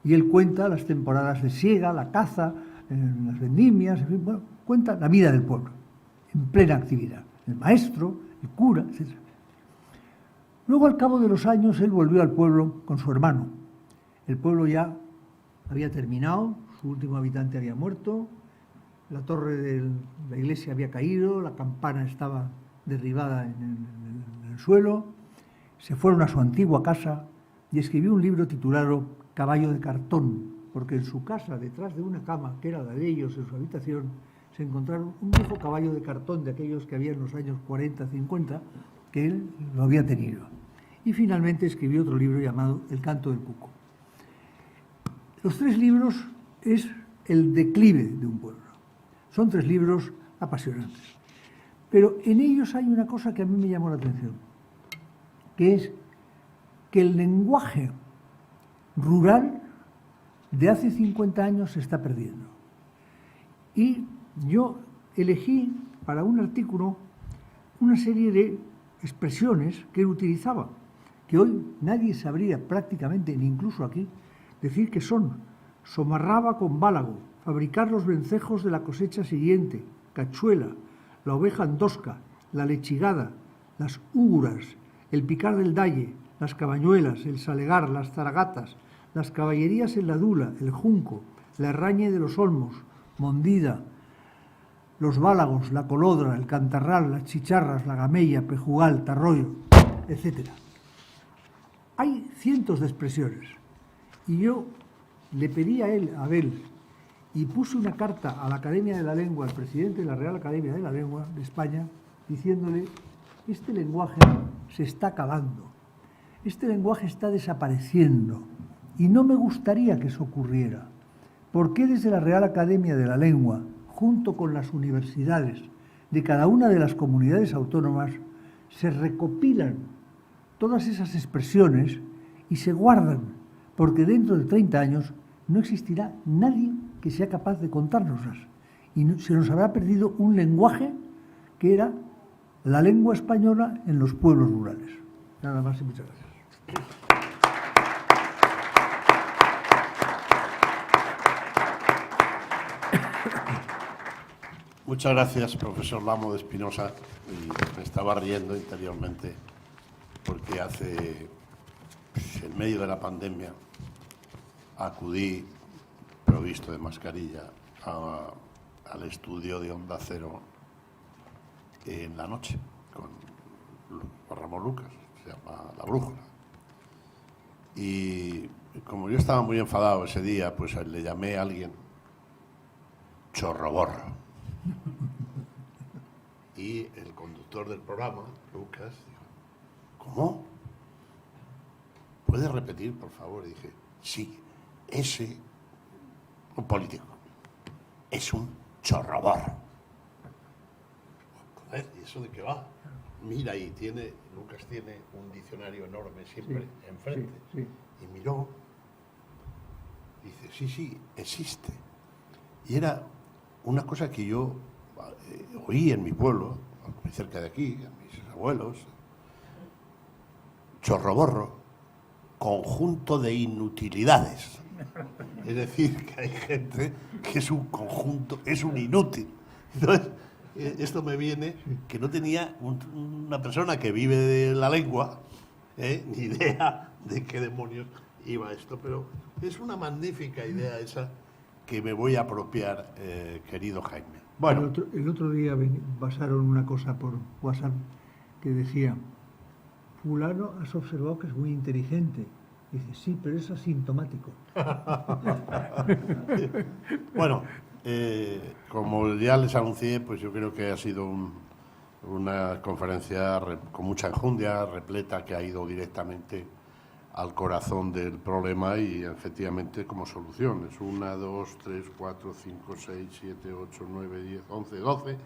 y él cuenta las temporadas de siega, la caza, las vendimias, en fin, bueno, cuenta la vida del pueblo, en plena actividad, el maestro, el cura, etc. Luego, al cabo de los años, él volvió al pueblo con su hermano. El pueblo ya había terminado, su último habitante había muerto, la torre de la iglesia había caído, la campana estaba derribada en el suelo. Se fueron a su antigua casa y escribió un libro titulado Caballo de cartón, porque en su casa, detrás de una cama que era la de ellos en su habitación, se encontraron un viejo caballo de cartón de aquellos que había en los años 40, 50, que él lo había tenido. Y finalmente escribió otro libro llamado El canto del cuco. Los tres libros es el declive de un pueblo. Son tres libros apasionantes. Pero en ellos hay una cosa que a mí me llamó la atención, que es que el lenguaje rural de hace 50 años se está perdiendo. Y yo elegí para un artículo una serie de expresiones que él utilizaba, que hoy nadie sabría prácticamente, ni incluso aquí, decir que son: somarraba con bálago, fabricar los vencejos de la cosecha siguiente, cachuela, la oveja andosca, la lechigada, las úguras, el picar del dalle, las cabañuelas, el salegar, las zaragatas, las caballerías en la dula, el junco, la herrañe de los olmos, mondida, los bálagos, la colodra, el cantarral, las chicharras, la gamella, pejugal, tarroyo, etc. hay cientos de expresiones. Y yo le pedí a él, a Abel, y puse una carta a la Academia de la Lengua, al presidente de la Real Academia de la Lengua de España, diciéndole: este lenguaje se está acabando, este lenguaje está desapareciendo, y no me gustaría que eso ocurriera. ¿Por qué desde la Real Academia de la Lengua, junto con las universidades de cada una de las comunidades autónomas, se recopilan todas esas expresiones y se guardan? Porque dentro de 30 años no existirá nadie que sea capaz de contárnoslas. Y se nos habrá perdido un lenguaje que era la lengua española en los pueblos rurales. Nada más y muchas gracias. Muchas gracias, profesor Lamo de Espinosa. Y me estaba riendo interiormente porque en medio de la pandemia, acudí, provisto de mascarilla, al estudio de Onda Cero en la noche con Ramón Lucas, se llama La Brújula. Y como yo estaba muy enfadado ese día, pues le llamé a alguien chorroborro. Y el conductor del programa, Lucas, dijo: ¿cómo? ¿Puedes repetir, por favor? Y dije: sí, un político, es un chorroborro. Joder, ¿y eso de qué va? Mira, y Lucas tiene un diccionario enorme siempre enfrente. Sí. Y miró, dice: sí, existe. Y era una cosa que yo oí en mi pueblo, muy cerca de aquí, a mis abuelos. Chorroborro, conjunto de inutilidades. Es decir, que hay gente que es un conjunto, es un inútil. Entonces, esto me viene que no tenía una persona que vive de la lengua, ni idea de qué demonios iba esto, pero es una magnífica idea esa que me voy a apropiar, querido Jaime. Bueno, el otro día pasaron una cosa por WhatsApp que decía: fulano, has observado que es muy inteligente. Dice: sí, pero es asintomático. Bueno, como ya les anuncié, pues yo creo que ha sido una conferencia con mucha enjundia, repleta, que ha ido directamente al corazón del problema y efectivamente como soluciones. 1, 2, 3, 4, 5, 6, 7, 8, 9, 10, 11, 12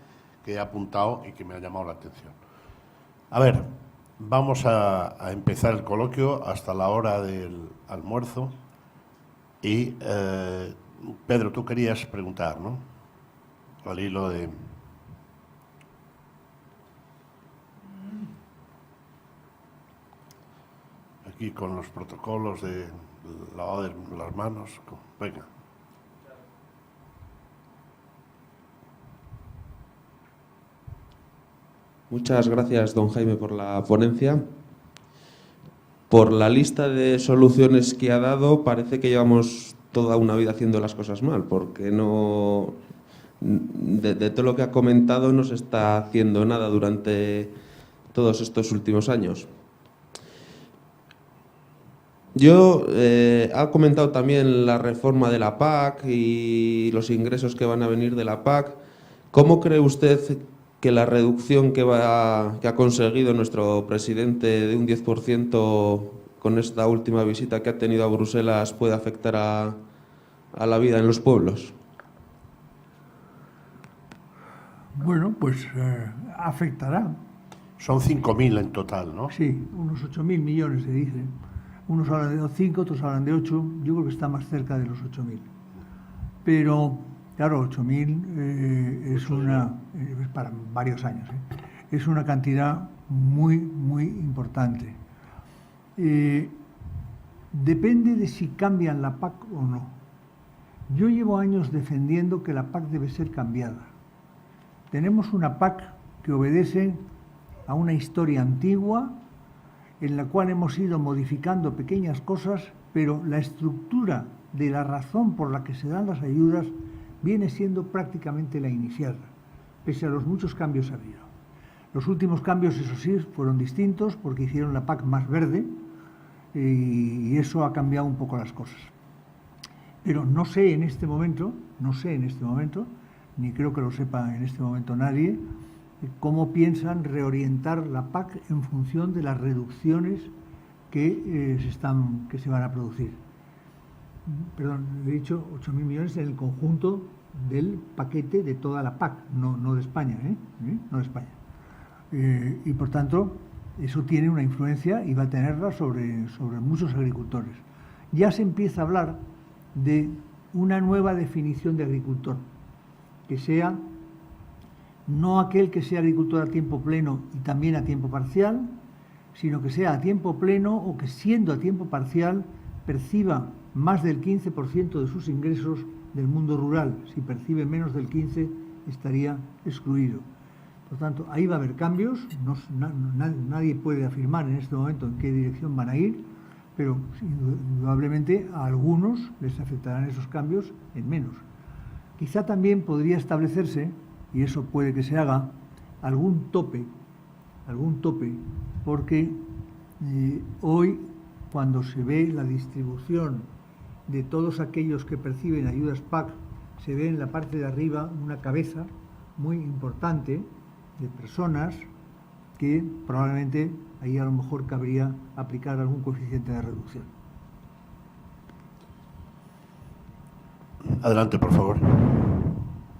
que he apuntado y que me ha llamado la atención. A ver, vamos a empezar el coloquio hasta la hora del almuerzo y Pedro, tú querías preguntar, ¿no? Al hilo de... Aquí con los protocolos de lavado de las manos. Venga. Muchas gracias, don Jaime, por la ponencia. Por la lista de soluciones que ha dado, parece que llevamos toda una vida haciendo las cosas mal, porque no, de todo lo que ha comentado no se está haciendo nada durante todos estos últimos años. Ha comentado también la reforma de la PAC y los ingresos que van a venir de la PAC. ¿Cómo cree usted que la reducción que ha conseguido nuestro presidente de un 10% con esta última visita que ha tenido a Bruselas puede afectar a la vida en los pueblos? Bueno, pues afectará. Son 5.000 en total, ¿no? Sí, unos 8.000 millones se dice. Unos hablan de 5, otros hablan de 8. Yo creo que está más cerca de los 8.000. Pero, claro, 8.000 es para varios años. Es una cantidad muy, muy importante. Depende de si cambian la PAC o no. Yo llevo años defendiendo que la PAC debe ser cambiada. Tenemos una PAC que obedece a una historia antigua en la cual hemos ido modificando pequeñas cosas, pero la estructura de la razón por la que se dan las ayudas viene siendo prácticamente la inicial, pese a los muchos cambios que ha habido. Los últimos cambios, eso sí, fueron distintos porque hicieron la PAC más verde y eso ha cambiado un poco las cosas. Pero no sé en este momento, ni creo que lo sepa en este momento nadie, cómo piensan reorientar la PAC en función de las reducciones que se van a producir. Perdón, he dicho 8.000 millones en el conjunto del paquete de toda la PAC, no de España, no de España. Y por tanto, eso tiene una influencia y va a tenerla sobre muchos agricultores. Ya se empieza a hablar de una nueva definición de agricultor, que sea no aquel que sea agricultor a tiempo pleno y también a tiempo parcial, sino que sea a tiempo pleno o que siendo a tiempo parcial perciba más del 15% de sus ingresos del mundo rural. Si percibe menos del 15% estaría excluido. Por tanto, ahí va a haber cambios, nadie puede afirmar en este momento en qué dirección van a ir, pero indudablemente a algunos les afectarán esos cambios en menos. Quizá también podría establecerse, y eso puede que se haga, algún tope, porque hoy, cuando se ve la distribución de todos aquellos que perciben ayudas PAC, se ve en la parte de arriba una cabeza muy importante de personas que probablemente ahí a lo mejor cabría aplicar algún coeficiente de reducción. Adelante, por favor.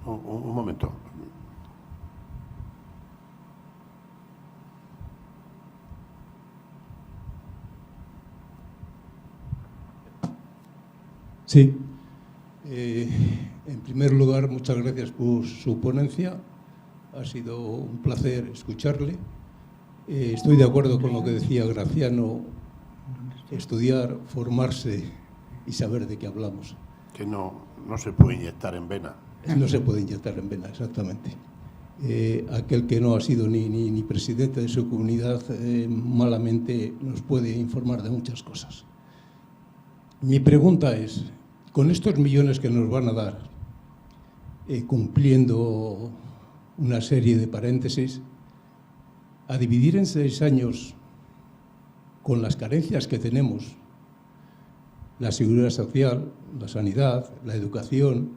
Un momento. Sí. En primer lugar, muchas gracias por su ponencia. Ha sido un placer escucharle. Estoy de acuerdo con lo que decía Graciano, estudiar, formarse y saber de qué hablamos. Que no se puede inyectar en vena. No se puede inyectar en vena, exactamente. Aquel que no ha sido ni presidente de su comunidad malamente nos puede informar de muchas cosas. Mi pregunta es, con estos millones que nos van a dar, cumpliendo una serie de paréntesis, a dividir en 6 años, con las carencias que tenemos, la seguridad social, la sanidad, la educación,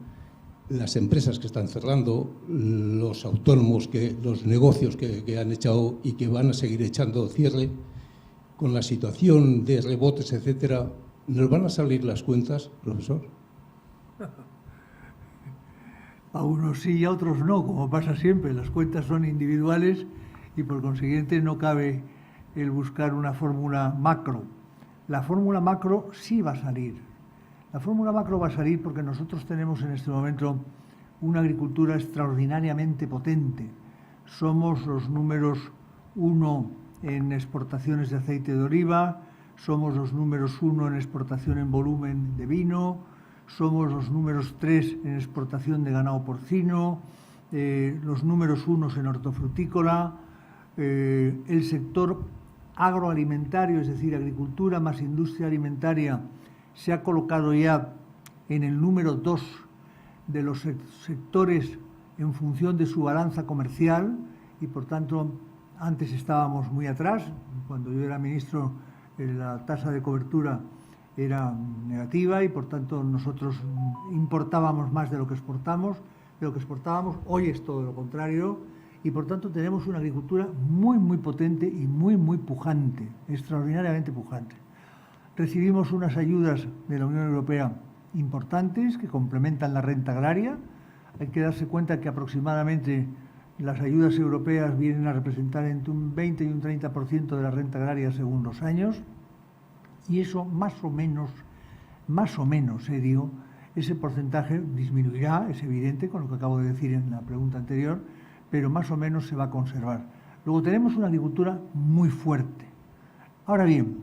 las empresas que están cerrando, los autónomos, los negocios que han echado y que van a seguir echando cierre, con la situación de rebotes, etcétera, ¿nos van a salir las cuentas, profesor? A unos sí y a otros no, como pasa siempre. Las cuentas son individuales y por consiguiente no cabe el buscar una fórmula macro. La fórmula macro sí va a salir. La fórmula macro va a salir porque nosotros tenemos en este momento una agricultura extraordinariamente potente. Somos los números 1 en exportaciones de aceite de oliva, somos los números 1 en exportación en volumen de vino, somos los números 3 en exportación de ganado porcino, los números 1 en hortofrutícola, el sector agroalimentario, es decir, agricultura más industria alimentaria, se ha colocado ya en el número 2 de los sectores en función de su balanza comercial y, por tanto, antes estábamos muy atrás. Cuando yo era ministro, la tasa de cobertura era negativa y, por tanto, nosotros importábamos más de lo que exportábamos. Hoy es todo lo contrario y, por tanto, tenemos una agricultura muy, muy potente y muy, muy pujante, extraordinariamente pujante. Recibimos unas ayudas de la Unión Europea importantes que complementan la renta agraria. Hay que darse cuenta que aproximadamente las ayudas europeas vienen a representar entre un 20 y un 30% de la renta agraria según los años. Y eso más o menos, digo, ese porcentaje disminuirá, es evidente, con lo que acabo de decir en la pregunta anterior, pero más o menos se va a conservar. Luego tenemos una agricultura muy fuerte. Ahora bien,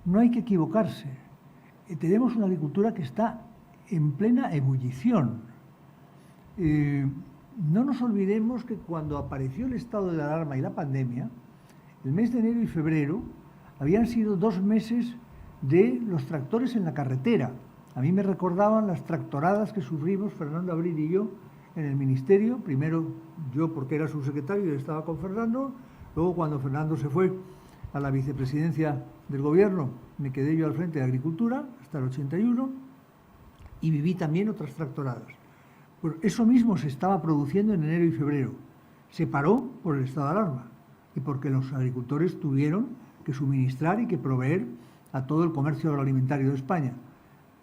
no hay que equivocarse. Tenemos una agricultura que está en plena ebullición. No nos olvidemos que cuando apareció el estado de alarma y la pandemia, el mes de enero y febrero habían sido 2 meses de los tractores en la carretera. A mí me recordaban las tractoradas que sufrimos Fernando Abril y yo en el ministerio. Primero yo porque era subsecretario y estaba con Fernando. Luego cuando Fernando se fue, a la vicepresidencia del gobierno, me quedé yo al frente de Agricultura hasta el 81 y viví también otras tractoradas. Pues eso mismo se estaba produciendo en enero y febrero. Se paró por el estado de alarma y porque los agricultores tuvieron que suministrar y que proveer a todo el comercio agroalimentario de España.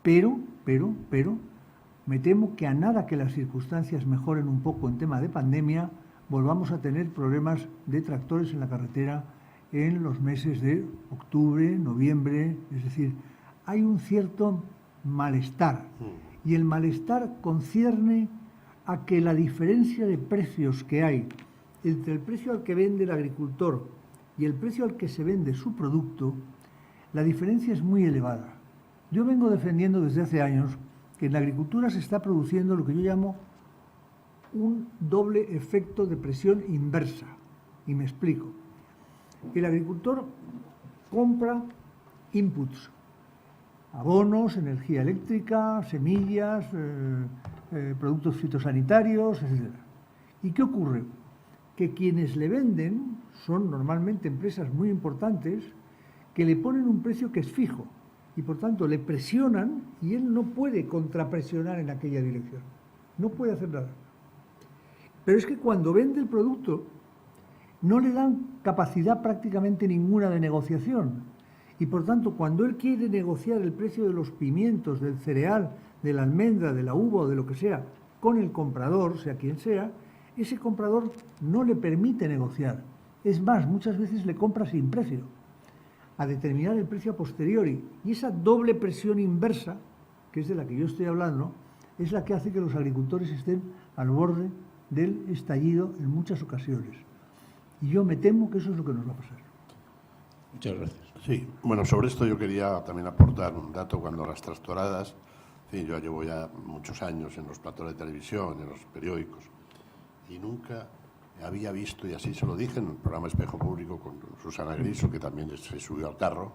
Pero, me temo que a nada que las circunstancias mejoren un poco en tema de pandemia, volvamos a tener problemas de tractores en la carretera en los meses de octubre, noviembre. Es decir, hay un cierto malestar y el malestar concierne a que la diferencia de precios que hay entre el precio al que vende el agricultor y el precio al que se vende su producto, la diferencia es muy elevada. Yo vengo defendiendo desde hace años que en la agricultura se está produciendo lo que yo llamo un doble efecto de presión inversa. Y me explico. El agricultor compra inputs, abonos, energía eléctrica, semillas, productos fitosanitarios, etc. ¿Y qué ocurre? Que quienes le venden son normalmente empresas muy importantes que le ponen un precio que es fijo y por tanto le presionan y él no puede contrapresionar en aquella dirección. No puede hacer nada. Pero es que cuando vende el producto no le dan capacidad prácticamente ninguna de negociación. Y por tanto, cuando él quiere negociar el precio de los pimientos, del cereal, de la almendra, de la uva o de lo que sea, con el comprador, sea quien sea, ese comprador no le permite negociar. Es más, muchas veces le compra sin precio, a determinar el precio a posteriori. Y esa doble presión inversa, que es de la que yo estoy hablando, es la que hace que los agricultores estén al borde del estallido en muchas ocasiones. Y yo me temo que eso es lo que nos va a pasar. Muchas gracias. Sí, bueno, sobre esto yo quería también aportar un dato. Cuando las tractoradas, en fin, yo llevo ya muchos años en los platos de televisión, en los periódicos, y nunca había visto, y así se lo dije en el programa Espejo Público con Susana Griso, que también se subió al carro,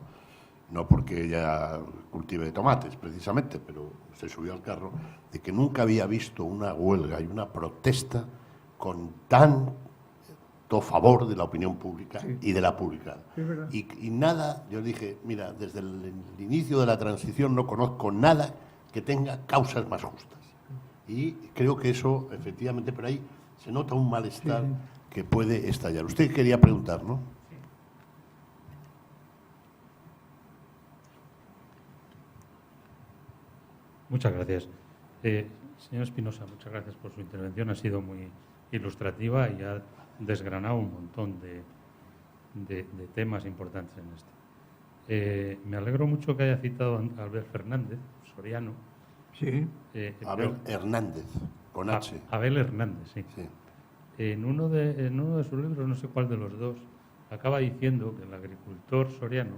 no porque ella cultive tomates precisamente, pero se subió al carro, de que nunca había visto una huelga y una protesta con tanto favor de la opinión pública y de la pública. Y nada, yo dije, mira, desde el inicio de la transición no conozco nada que tenga causas más justas. Y creo que eso, efectivamente, por ahí se nota un malestar que puede estallar. Usted quería preguntar, ¿no? Muchas gracias. Señor Espinosa, muchas gracias por su intervención. Ha sido muy ilustrativa y ha desgranado un montón de temas importantes en esto. Me alegro mucho que haya citado a Abel Fernández, Soriano. Sí. Abel Hernández, con H. Abel Hernández, sí. Sí. En uno de sus libros, no sé cuál de los dos, acaba diciendo que el agricultor soriano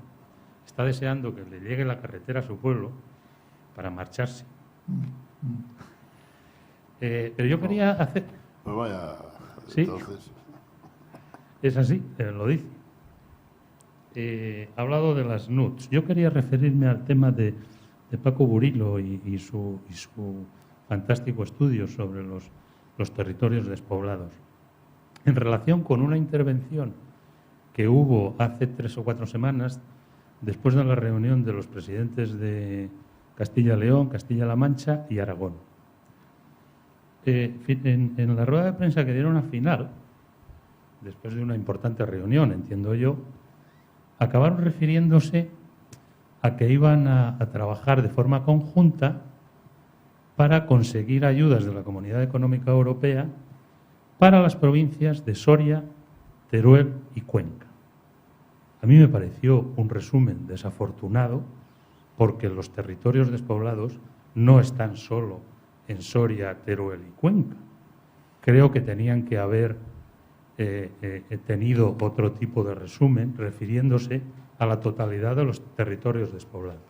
está deseando que le llegue la carretera a su pueblo para marcharse. Pero yo quería hacer... Pues vaya, ¿Sí? entonces... Es así, lo dice. Ha hablado de las NUTS. Yo quería referirme al tema de Paco Burilo y su fantástico estudio sobre los territorios despoblados. En relación con una intervención que hubo hace 3 o 4 semanas, después de la reunión de los presidentes de Castilla-León, Castilla-La Mancha y Aragón. En la rueda de prensa que dieron al final, después de una importante reunión, entiendo yo, acabaron refiriéndose a que iban a trabajar de forma conjunta para conseguir ayudas de la Comunidad Económica Europea para las provincias de Soria, Teruel y Cuenca. A mí me pareció un resumen desafortunado porque los territorios despoblados no están solo en Soria, Teruel y Cuenca. Creo que tenían que haber tenido otro tipo de resumen refiriéndose a la totalidad de los territorios despoblados.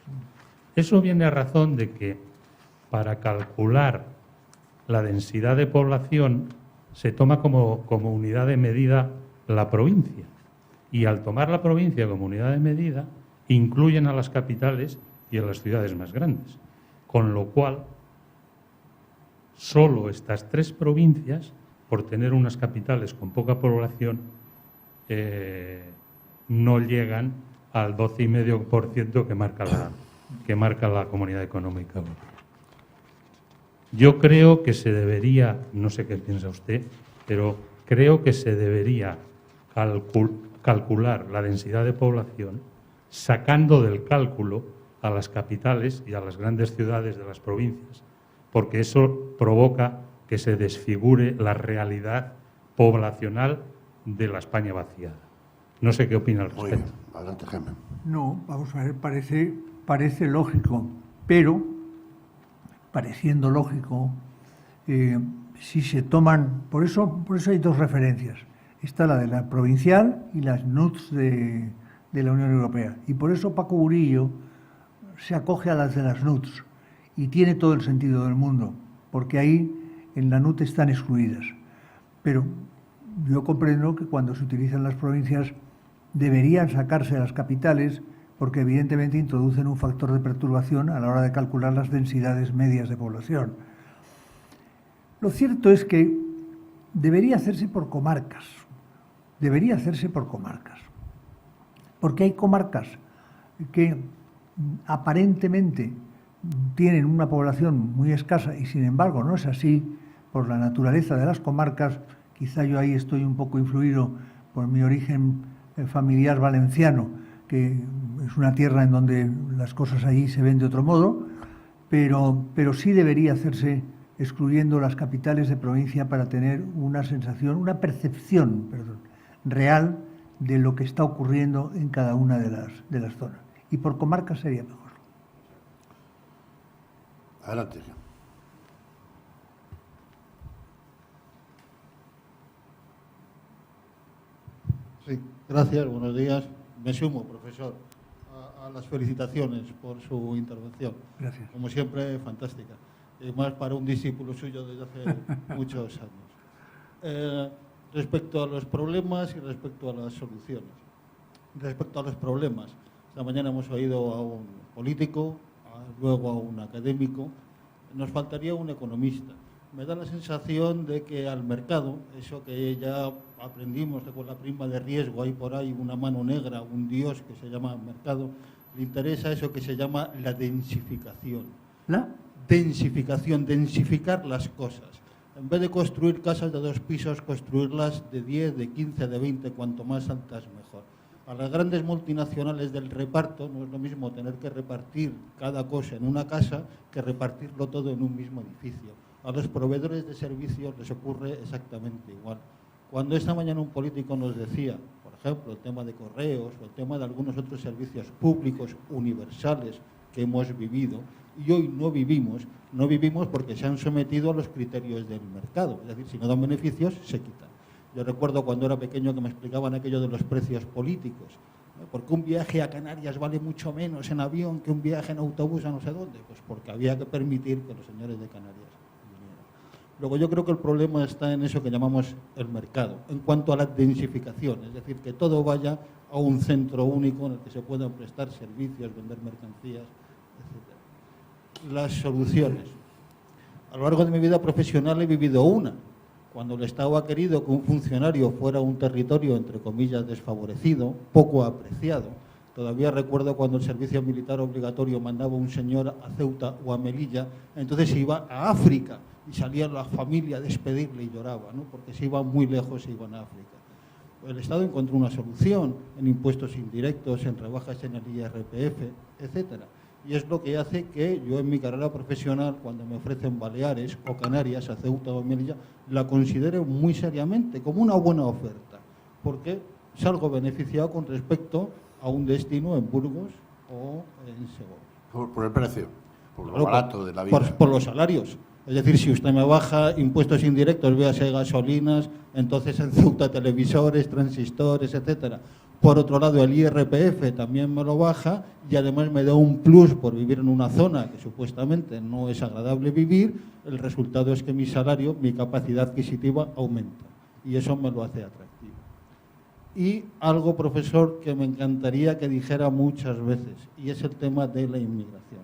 Eso viene a razón de que para calcular la densidad de población se toma como unidad de medida la provincia y al tomar la provincia como unidad de medida incluyen a las capitales y a las ciudades más grandes, con lo cual solo estas 3 provincias, por tener unas capitales con poca población, no llegan al 12,5% que marca la Comunidad Económica Europea. Yo creo que se debería, no sé qué piensa usted, pero creo que se debería calcular la densidad de población sacando del cálculo a las capitales y a las grandes ciudades de las provincias, porque eso provoca que se desfigure la realidad poblacional de la España vaciada. No sé qué opina al Muy respecto. bien, adelante, Jaime. No, vamos a ver, parece lógico, pero pareciendo lógico, si se toman, por eso hay dos referencias. Está la de la provincial y las NUTS de la Unión Europea. Y por eso Paco Burillo se acoge a las de las NUTS y tiene todo el sentido del mundo, porque ahí en la NUT están excluidas. Pero yo comprendo que cuando se utilizan las provincias deberían sacarse a las capitales, porque evidentemente introducen un factor de perturbación a la hora de calcular las densidades medias de población. Lo cierto es que debería hacerse por comarcas, porque hay comarcas que aparentemente tienen una población muy escasa y sin embargo no es así por la naturaleza de las comarcas. Quizá yo ahí estoy un poco influido por mi origen familiar valenciano, que es una tierra en donde las cosas allí se ven de otro modo, pero sí debería hacerse excluyendo las capitales de provincia para tener una sensación, una percepción real de lo que está ocurriendo en cada una de las zonas. Y por comarcas sería mejor. Adelante, Jaime. Sí, gracias, buenos días. Me sumo, profesor, a las felicitaciones por su intervención. Gracias. Como siempre, fantástica. Y más para un discípulo suyo desde hace muchos años. Respecto a los problemas y respecto a las soluciones. Respecto a los problemas, esta mañana hemos oído a un político, luego a un académico. Nos faltaría un economista. Me da la sensación de que al mercado, eso que ya aprendimos, que con la prima de riesgo hay por ahí una mano negra, un dios que se llama mercado, le interesa eso que se llama la densificación. ¿La? Densificar las cosas. En vez de construir casas de 2 pisos, construirlas de 10, de 15, de 20, cuanto más altas mejor. A las grandes multinacionales del reparto no es lo mismo tener que repartir cada cosa en una casa que repartirlo todo en un mismo edificio. A los proveedores de servicios les ocurre exactamente igual. Cuando esta mañana un político nos decía, por ejemplo, el tema de correos o el tema de algunos otros servicios públicos universales que hemos vivido y hoy no vivimos porque se han sometido a los criterios del mercado. Es decir, si no dan beneficios, se quitan. Yo recuerdo cuando era pequeño que me explicaban aquello de los precios políticos. ¿Por qué un viaje a Canarias vale mucho menos en avión que un viaje en autobús a no sé dónde? Pues porque había que permitir que los señores de Canarias vinieran. Luego yo creo que el problema está en eso que llamamos el mercado, en cuanto a la densificación, es decir, que todo vaya a un centro único en el que se puedan prestar servicios, vender mercancías, etc. Las soluciones. A lo largo de mi vida profesional he vivido una. Cuando el Estado ha querido que un funcionario fuera un territorio, entre comillas, desfavorecido, poco apreciado. Todavía recuerdo cuando el servicio militar obligatorio mandaba a un señor a Ceuta o a Melilla, entonces se iba a África y salía la familia a despedirle y lloraba, ¿no? Porque se iban muy lejos, se iban a África. El Estado encontró una solución en impuestos indirectos, en rebajas en el IRPF, etcétera. Y es lo que hace que yo en mi carrera profesional, cuando me ofrecen Baleares o Canarias, a Ceuta o Melilla, la considere muy seriamente como una buena oferta, porque salgo beneficiado con respecto a un destino en Burgos o en Segovia. Por el precio, por lo Claro, barato de la vida. Por los salarios. Es decir, si usted me baja impuestos indirectos, véase gasolinas, entonces en Ceuta televisores, transistores, etcétera. Por otro lado, el IRPF también me lo baja y además me da un plus por vivir en una zona que supuestamente no es agradable vivir. El resultado es que mi salario, mi capacidad adquisitiva aumenta y eso me lo hace atractivo. Y algo, profesor, que me encantaría que dijera muchas veces, y es el tema de la inmigración.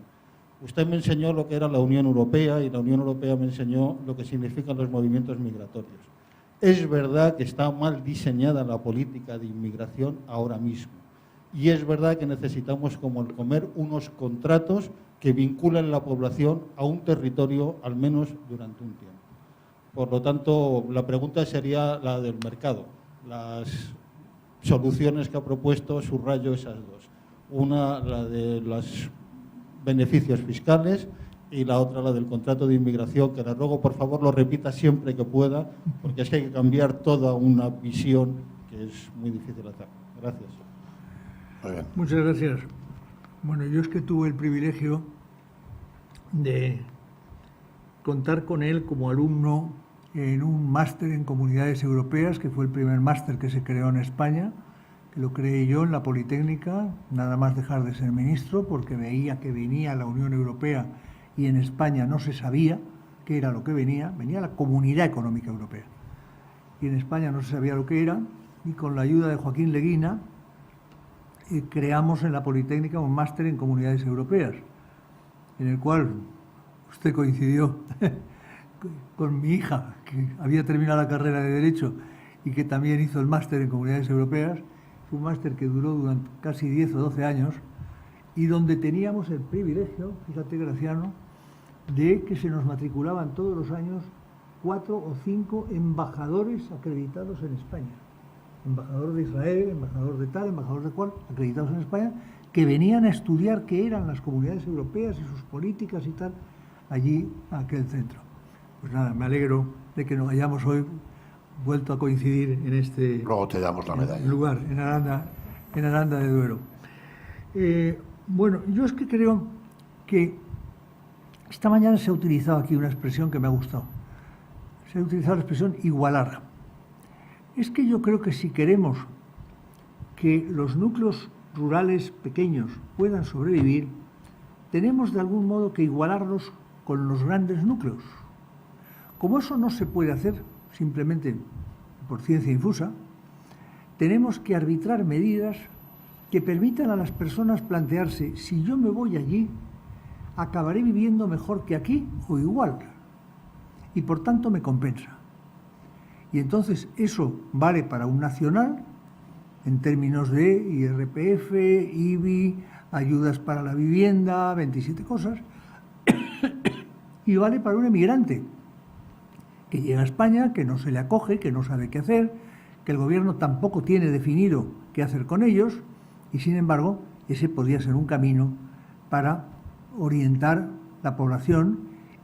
Usted me enseñó lo que era la Unión Europea y la Unión Europea me enseñó lo que significan los movimientos migratorios. Es verdad que está mal diseñada la política de inmigración ahora mismo. Y es verdad que necesitamos, como el comer, unos contratos que vinculen la población a un territorio, al menos durante un tiempo. Por lo tanto, la pregunta sería la del mercado. Las soluciones que ha propuesto, subrayo esas dos. Una, la de los beneficios fiscales, y la otra, la del contrato de inmigración, que le ruego, por favor, lo repita siempre que pueda, porque es que hay que cambiar toda una visión que es muy difícil hacer. Gracias. Muy bien. Muchas gracias. Bueno, yo es que tuve el privilegio de contar con él como alumno en un máster en comunidades europeas, que fue el primer máster que se creó en España, que lo creé yo en la Politécnica, nada más dejar de ser ministro, porque veía que venía la Unión Europea y en España no se sabía qué era lo que venía la Comunidad Económica Europea. Y en España no se sabía lo que era, y con la ayuda de Joaquín Leguina creamos en la Politécnica un máster en comunidades europeas, en el cual usted coincidió con mi hija, que había terminado la carrera de Derecho y que también hizo el máster en comunidades europeas. Fue un máster que duró durante casi 10 o 12 años y donde teníamos el privilegio, fíjate, Graciano, de que se nos matriculaban todos los años 4 o 5 embajadores acreditados en España. Embajador de Israel, embajador de tal, embajador de cual, acreditados en España, que venían a estudiar qué eran las comunidades europeas y sus políticas y tal, allí, a aquel centro. Pues nada, me alegro de que nos hayamos hoy vuelto a coincidir en este Luego te damos la medalla. lugar, en Aranda de Duero. Bueno, yo es que creo que esta mañana se ha utilizado aquí una expresión que me ha gustado. Se ha utilizado la expresión igualar. Es que yo creo que si queremos que los núcleos rurales pequeños puedan sobrevivir, tenemos de algún modo que igualarlos con los grandes núcleos. Como eso no se puede hacer simplemente por ciencia infusa, tenemos que arbitrar medidas que permitan a las personas plantearse: si yo me voy allí, ¿acabaré viviendo mejor que aquí o igual? Y por tanto me compensa. Y entonces eso vale para un nacional en términos de IRPF, IBI, ayudas para la vivienda, 27 cosas, y vale para un emigrante que llega a España, que no se le acoge, que no sabe qué hacer, que el gobierno tampoco tiene definido qué hacer con ellos, y sin embargo ese podría ser un camino para orientar la población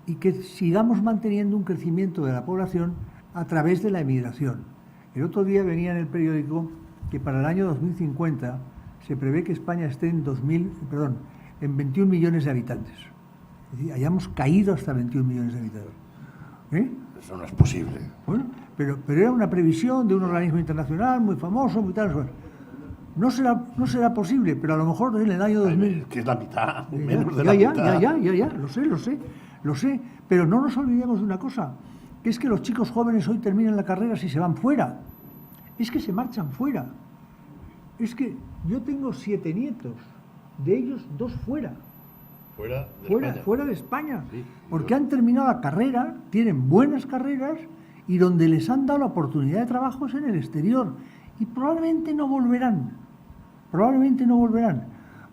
y que sigamos manteniendo un crecimiento de la población a través de la emigración. El otro día venía en el periódico que para el año 2050 se prevé que España esté en 21 millones de habitantes. Es decir, hayamos caído hasta 21 millones de habitantes. Eso no es posible. Bueno, pero era una previsión de un organismo internacional muy famoso, muy tal. No será posible, pero a lo mejor en el año 2000... Que es la mitad, menos de la mitad. Ya, lo sé. Pero no nos olvidemos de una cosa, que es que los chicos jóvenes hoy terminan la carrera si se van fuera. Es que se marchan fuera. Es que yo tengo 7 nietos, de ellos 2 fuera. Fuera de España. Sí, porque han terminado la carrera, tienen buenas carreras y donde les han dado la oportunidad de trabajo es en el exterior. Y probablemente no volverán.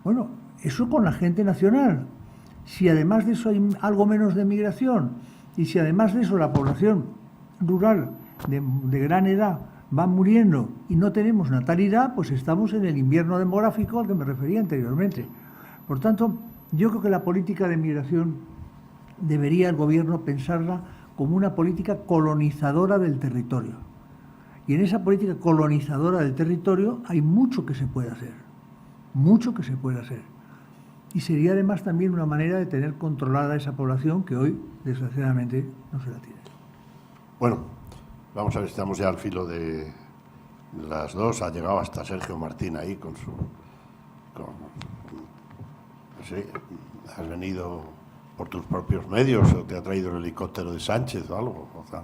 Bueno, eso con la gente nacional. Si además de eso hay algo menos de migración y si además de eso la población rural de gran edad va muriendo y no tenemos natalidad, pues estamos en el invierno demográfico al que me refería anteriormente. Por tanto, yo creo que la política de migración debería el gobierno pensarla como una política colonizadora del territorio. Y en esa política colonizadora del territorio hay mucho que se puede hacer. Y sería además también una manera de tener controlada esa población que hoy, desgraciadamente, no se la tiene. Bueno, vamos a ver, estamos ya al filo de las 2. Ha llegado hasta Sergio Martín ahí con su... no sé, ¿has venido por tus propios medios o te ha traído el helicóptero de Sánchez o algo? O sea,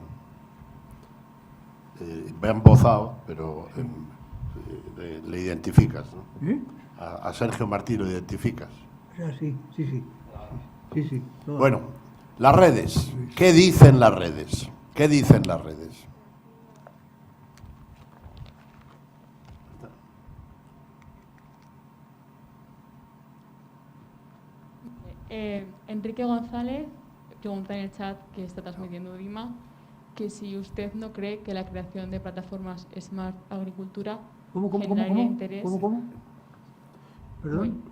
me han bozado, pero le identificas, ¿no? A Sergio Martín lo identificas. Sí. Bueno, las redes. ¿Qué dicen las redes? Enrique González pregunta en el chat que está transmitiendo Dima que si usted no cree que la creación de plataformas Smart Agricultura generaría interés. ¿Cómo? ¿Perdón?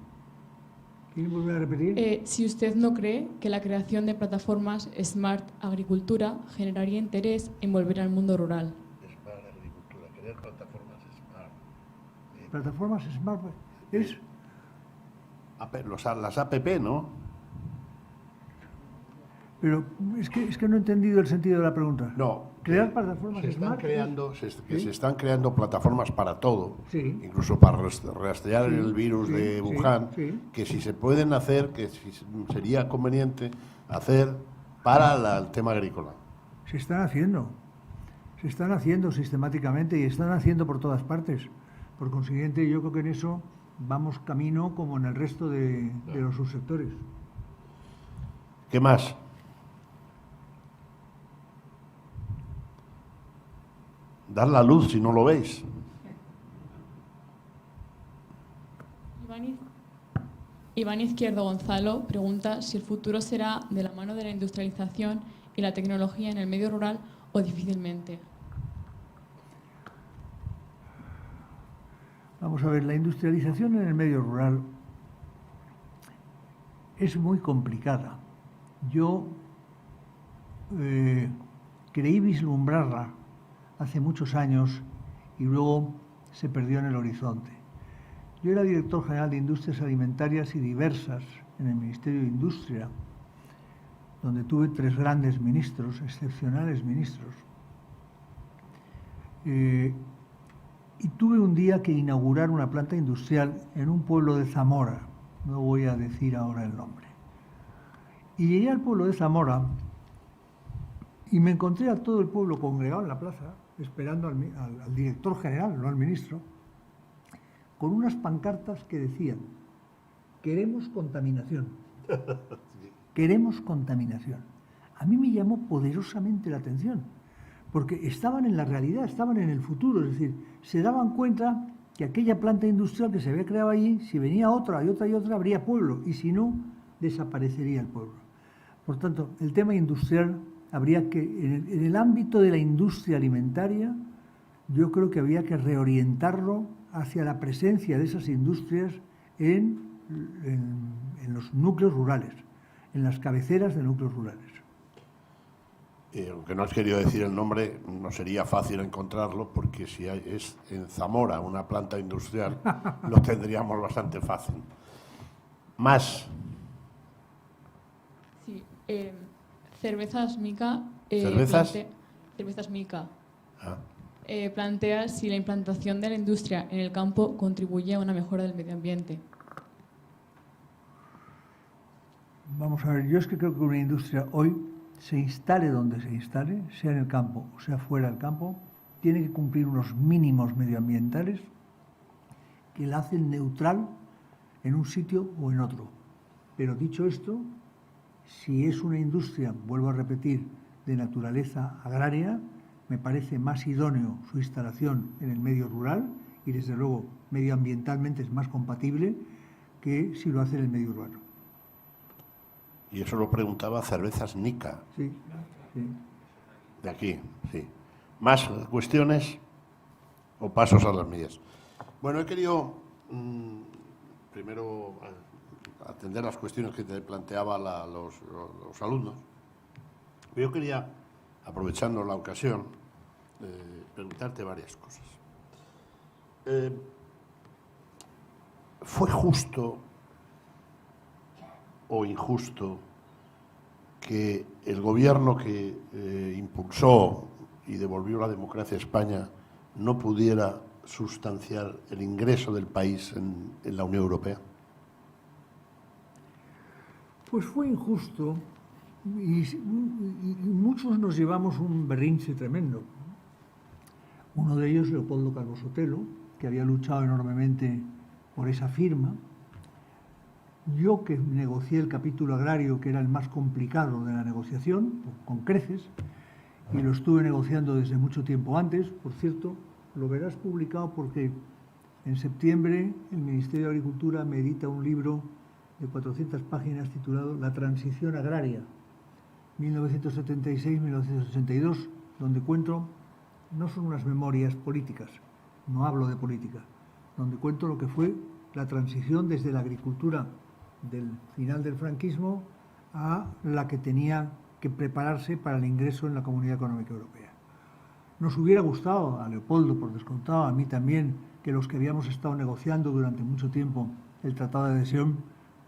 ¿Quiere volver a repetir? Si usted no cree que la creación de plataformas Smart Agricultura generaría interés en volver al mundo rural. Smart Agricultura, crear plataformas Smart. Plataformas Smart es... Las APP, ¿no? Pero es que no he entendido el sentido de la pregunta. No. Crear plataformas se están Smart. se están creando plataformas para todo, Sí. incluso para rastrear Sí, el virus sí, de sí, Wuhan, sí. que si se pueden hacer, que si sería conveniente hacer para el tema agrícola. Se están haciendo sistemáticamente y están haciendo por todas partes. Por consiguiente, yo creo que en eso vamos camino como en el resto de los subsectores. ¿Qué más? Dar la luz si no lo veis. Iván Izquierdo Gonzalo pregunta si el futuro será de la mano de la industrialización y la tecnología en el medio rural o difícilmente. Vamos a ver, la industrialización en el medio rural es muy complicada. Yo creí vislumbrarla hace muchos años y luego se perdió en el horizonte. Yo era director general de Industrias Alimentarias y Diversas en el Ministerio de Industria, donde tuve 3 grandes ministros, excepcionales ministros. Y tuve un día que inaugurar una planta industrial en un pueblo de Zamora, no voy a decir ahora el nombre. Y llegué al pueblo de Zamora y me encontré a todo el pueblo congregado en la plaza, esperando al director general, no al ministro, con unas pancartas que decían: queremos contaminación. Queremos contaminación. A mí me llamó poderosamente la atención, porque estaban en la realidad, estaban en el futuro, es decir, se daban cuenta que aquella planta industrial que se había creado allí, si venía otra y otra y otra, habría pueblo, y si no, desaparecería el pueblo. Por tanto, el tema industrial habría que, en el ámbito de la industria alimentaria, yo creo que había que reorientarlo hacia la presencia de esas industrias en los núcleos rurales, en las cabeceras de núcleos rurales. Aunque no has querido decir el nombre, no sería fácil encontrarlo, porque si es en Zamora una planta industrial, lo tendríamos bastante fácil. Más. Sí, Cervezas Mica. ¿Cervezas? Cervezas Mica. Ah. Plantea si la implantación de la industria en el campo contribuye a una mejora del medio ambiente. Vamos a ver, yo es que creo que una industria hoy, se instale donde se instale, sea en el campo o sea fuera del campo, tiene que cumplir unos mínimos medioambientales que la hacen neutral en un sitio o en otro. Pero dicho esto, si es una industria, vuelvo a repetir, de naturaleza agraria, me parece más idóneo su instalación en el medio rural y desde luego medioambientalmente es más compatible que si lo hace en el medio urbano. Y eso lo preguntaba Cervezas Nica. Sí, sí. De aquí, sí. ¿Más cuestiones o pasos a las mías? Bueno, he querido primero atender las cuestiones que te planteaban los alumnos. Yo quería, aprovechando la ocasión, preguntarte varias cosas. ¿Fue justo o injusto que el gobierno que impulsó y devolvió la democracia a España no pudiera sustanciar el ingreso del país en la Unión Europea? Pues fue injusto y muchos nos llevamos un berrinche tremendo. Uno de ellos, Leopoldo Calvo Sotelo, que había luchado enormemente por esa firma. Yo, que negocié el capítulo agrario, que era el más complicado de la negociación, con creces, y lo estuve negociando desde mucho tiempo antes. Por cierto, lo verás publicado porque en septiembre el Ministerio de Agricultura me edita un libro de 400 páginas titulado La transición agraria, 1976-1982, donde cuento, no son unas memorias políticas, no hablo de política, donde cuento lo que fue la transición desde la agricultura del final del franquismo a la que tenía que prepararse para el ingreso en la Comunidad Económica Europea. Nos hubiera gustado, a Leopoldo por descontado, a mí también, que los que habíamos estado negociando durante mucho tiempo el Tratado de Adhesión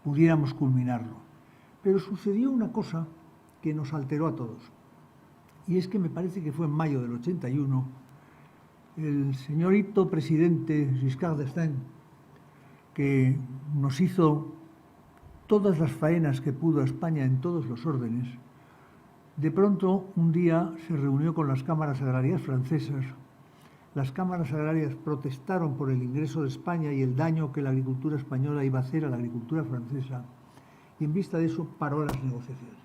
pudiéramos culminarlo. Pero sucedió una cosa que nos alteró a todos. Y es que me parece que fue en mayo del 81, el señorito presidente Giscard d'Estaing, que nos hizo todas las faenas que pudo a España en todos los órdenes, de pronto un día se reunió con las cámaras agrarias francesas. Las cámaras agrarias protestaron por el ingreso de España y el daño que la agricultura española iba a hacer a la agricultura francesa, y en vista de eso paró las negociaciones.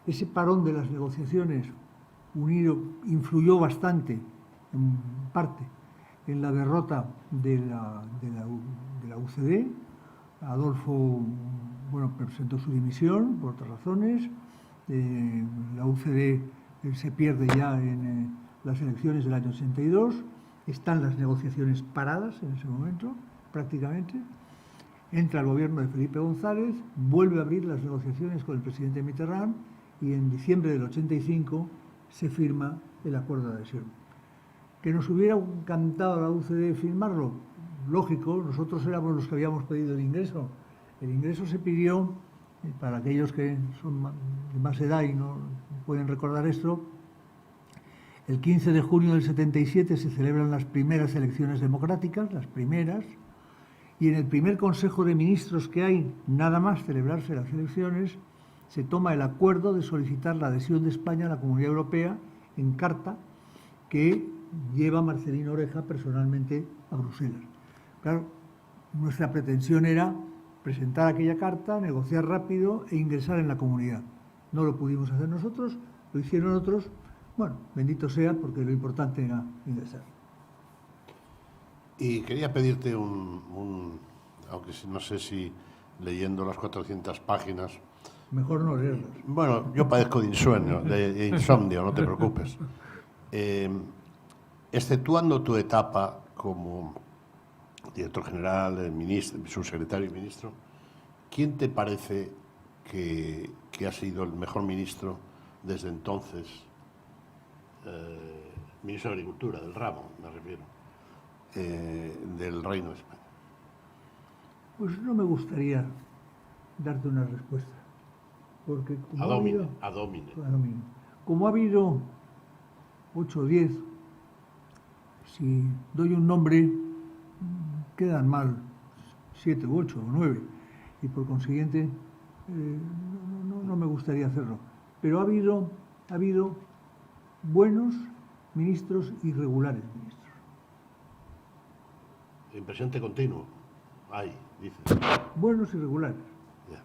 Ese parón de las negociaciones influyó bastante, en parte, en la derrota de la UCD. Adolfo, presentó su dimisión por otras razones. La UCD se pierde ya en las elecciones del año 82. Están las negociaciones paradas en ese momento, prácticamente. Entra el gobierno de Felipe González, vuelve a abrir las negociaciones con el presidente Mitterrand y en diciembre del 85 se firma el acuerdo de adhesión. ¿Que nos hubiera encantado a la UCD firmarlo? Lógico, nosotros éramos los que habíamos pedido el ingreso. El ingreso se pidió, para aquellos que son de más edad y no pueden recordar esto, el 15 de junio del 77 se celebran las primeras elecciones democráticas, las primeras, y en el primer Consejo de Ministros que hay, nada más celebrarse las elecciones, se toma el acuerdo de solicitar la adhesión de España a la Comunidad Europea en carta que lleva Marcelino Oreja personalmente a Bruselas. Claro, nuestra pretensión era presentar aquella carta, negociar rápido e ingresar en la comunidad. No lo pudimos hacer nosotros, lo hicieron otros. Bueno, bendito sea, porque lo importante era ingresar. Y quería pedirte aunque no sé si leyendo las 400 páginas... Mejor no leerlas. Bueno, yo padezco de insomnio, no te preocupes. Exceptuando tu etapa como director general, subsecretario y ministro, ¿quién te parece que ha sido el mejor ministro desde entonces? Ministro de Agricultura, del ramo, me refiero, del Reino de España. Pues no me gustaría darte una respuesta, porque como ha habido 8 o 10, si doy un nombre, quedan mal 7 u 8 o 9, y por consiguiente no me gustaría hacerlo. Pero ha habido buenos ministros y regulares ministros. En presente continuo, hay, dices. Buenos y regulares. Yeah.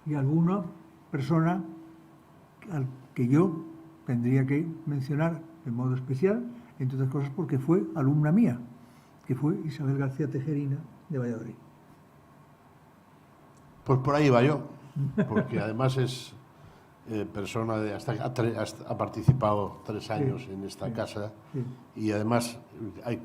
Y alguna persona al que yo tendría que mencionar de modo especial, entre otras cosas porque fue alumna mía, que fue Isabel García Tejerina de Valladolid. Pues por ahí va yo, porque además es persona ha participado 3 años en esta casa, y además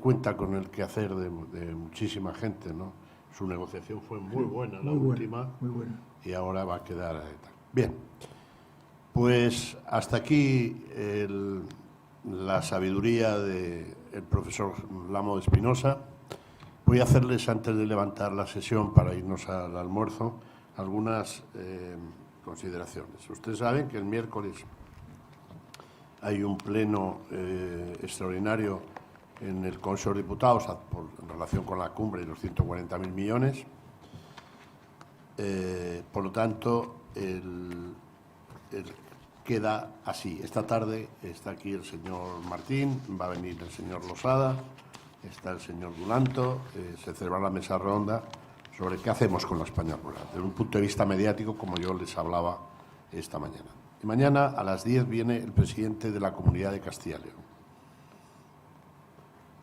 cuenta con el quehacer de muchísima gente, ¿no? Su negociación fue muy buena, la última, muy buena. Y ahora va a quedar bien. Pues hasta aquí la sabiduría del profesor Lamo de Espinosa. Voy a hacerles, antes de levantar la sesión para irnos al almuerzo, algunas consideraciones. Ustedes saben que el miércoles hay un pleno extraordinario en el Consejo de Diputados en relación con la cumbre y los 140.000 millones. Por lo tanto, queda así. Esta tarde está aquí el señor Martín, va a venir el señor Losada, está el señor Dulanto, se celebra la mesa redonda sobre qué hacemos con la España rural, desde un punto de vista mediático, como yo les hablaba esta mañana. Y mañana a las 10 viene el presidente de la Comunidad de Castilla y León.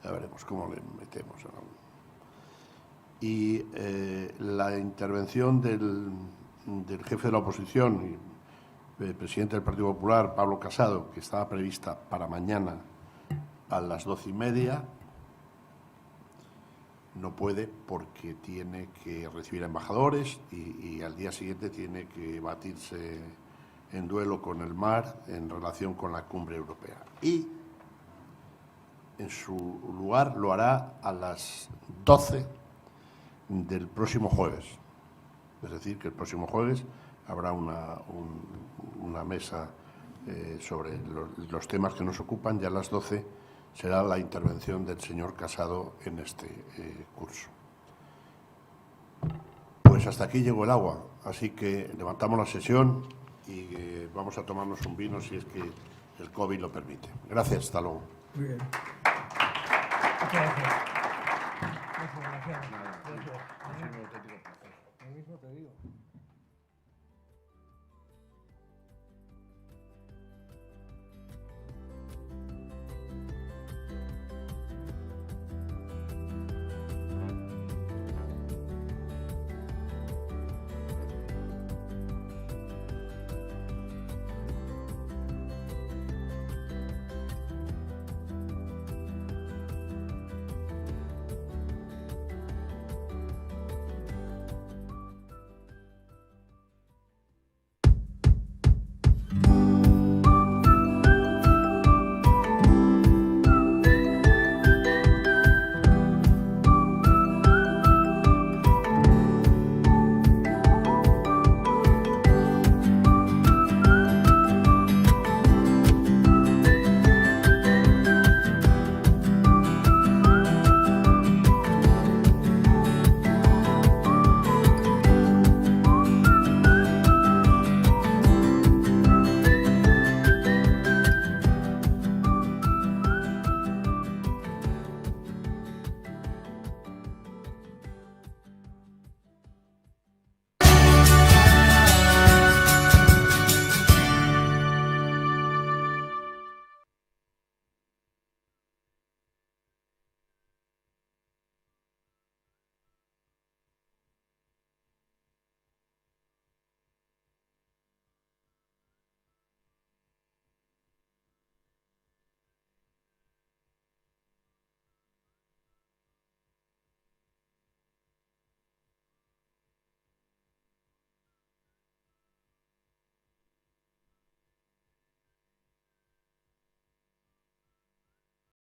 Ya veremos cómo le metemos. y la intervención del jefe de la oposición y el presidente del Partido Popular, Pablo Casado, que estaba prevista para mañana a las 12:30, no puede porque tiene que recibir embajadores y al día siguiente tiene que batirse en duelo con el mar en relación con la cumbre europea. Y en su lugar lo hará a las 12 del próximo jueves. Es decir, que el próximo jueves habrá una mesa sobre los temas que nos ocupan y a las 12 será la intervención del señor Casado en este curso. Pues hasta aquí llegó el agua, así que levantamos la sesión y vamos a tomarnos un vino si es que el COVID lo permite. Gracias, hasta luego. Muy bien. Muchas gracias. Gracias. Lo mismo te digo.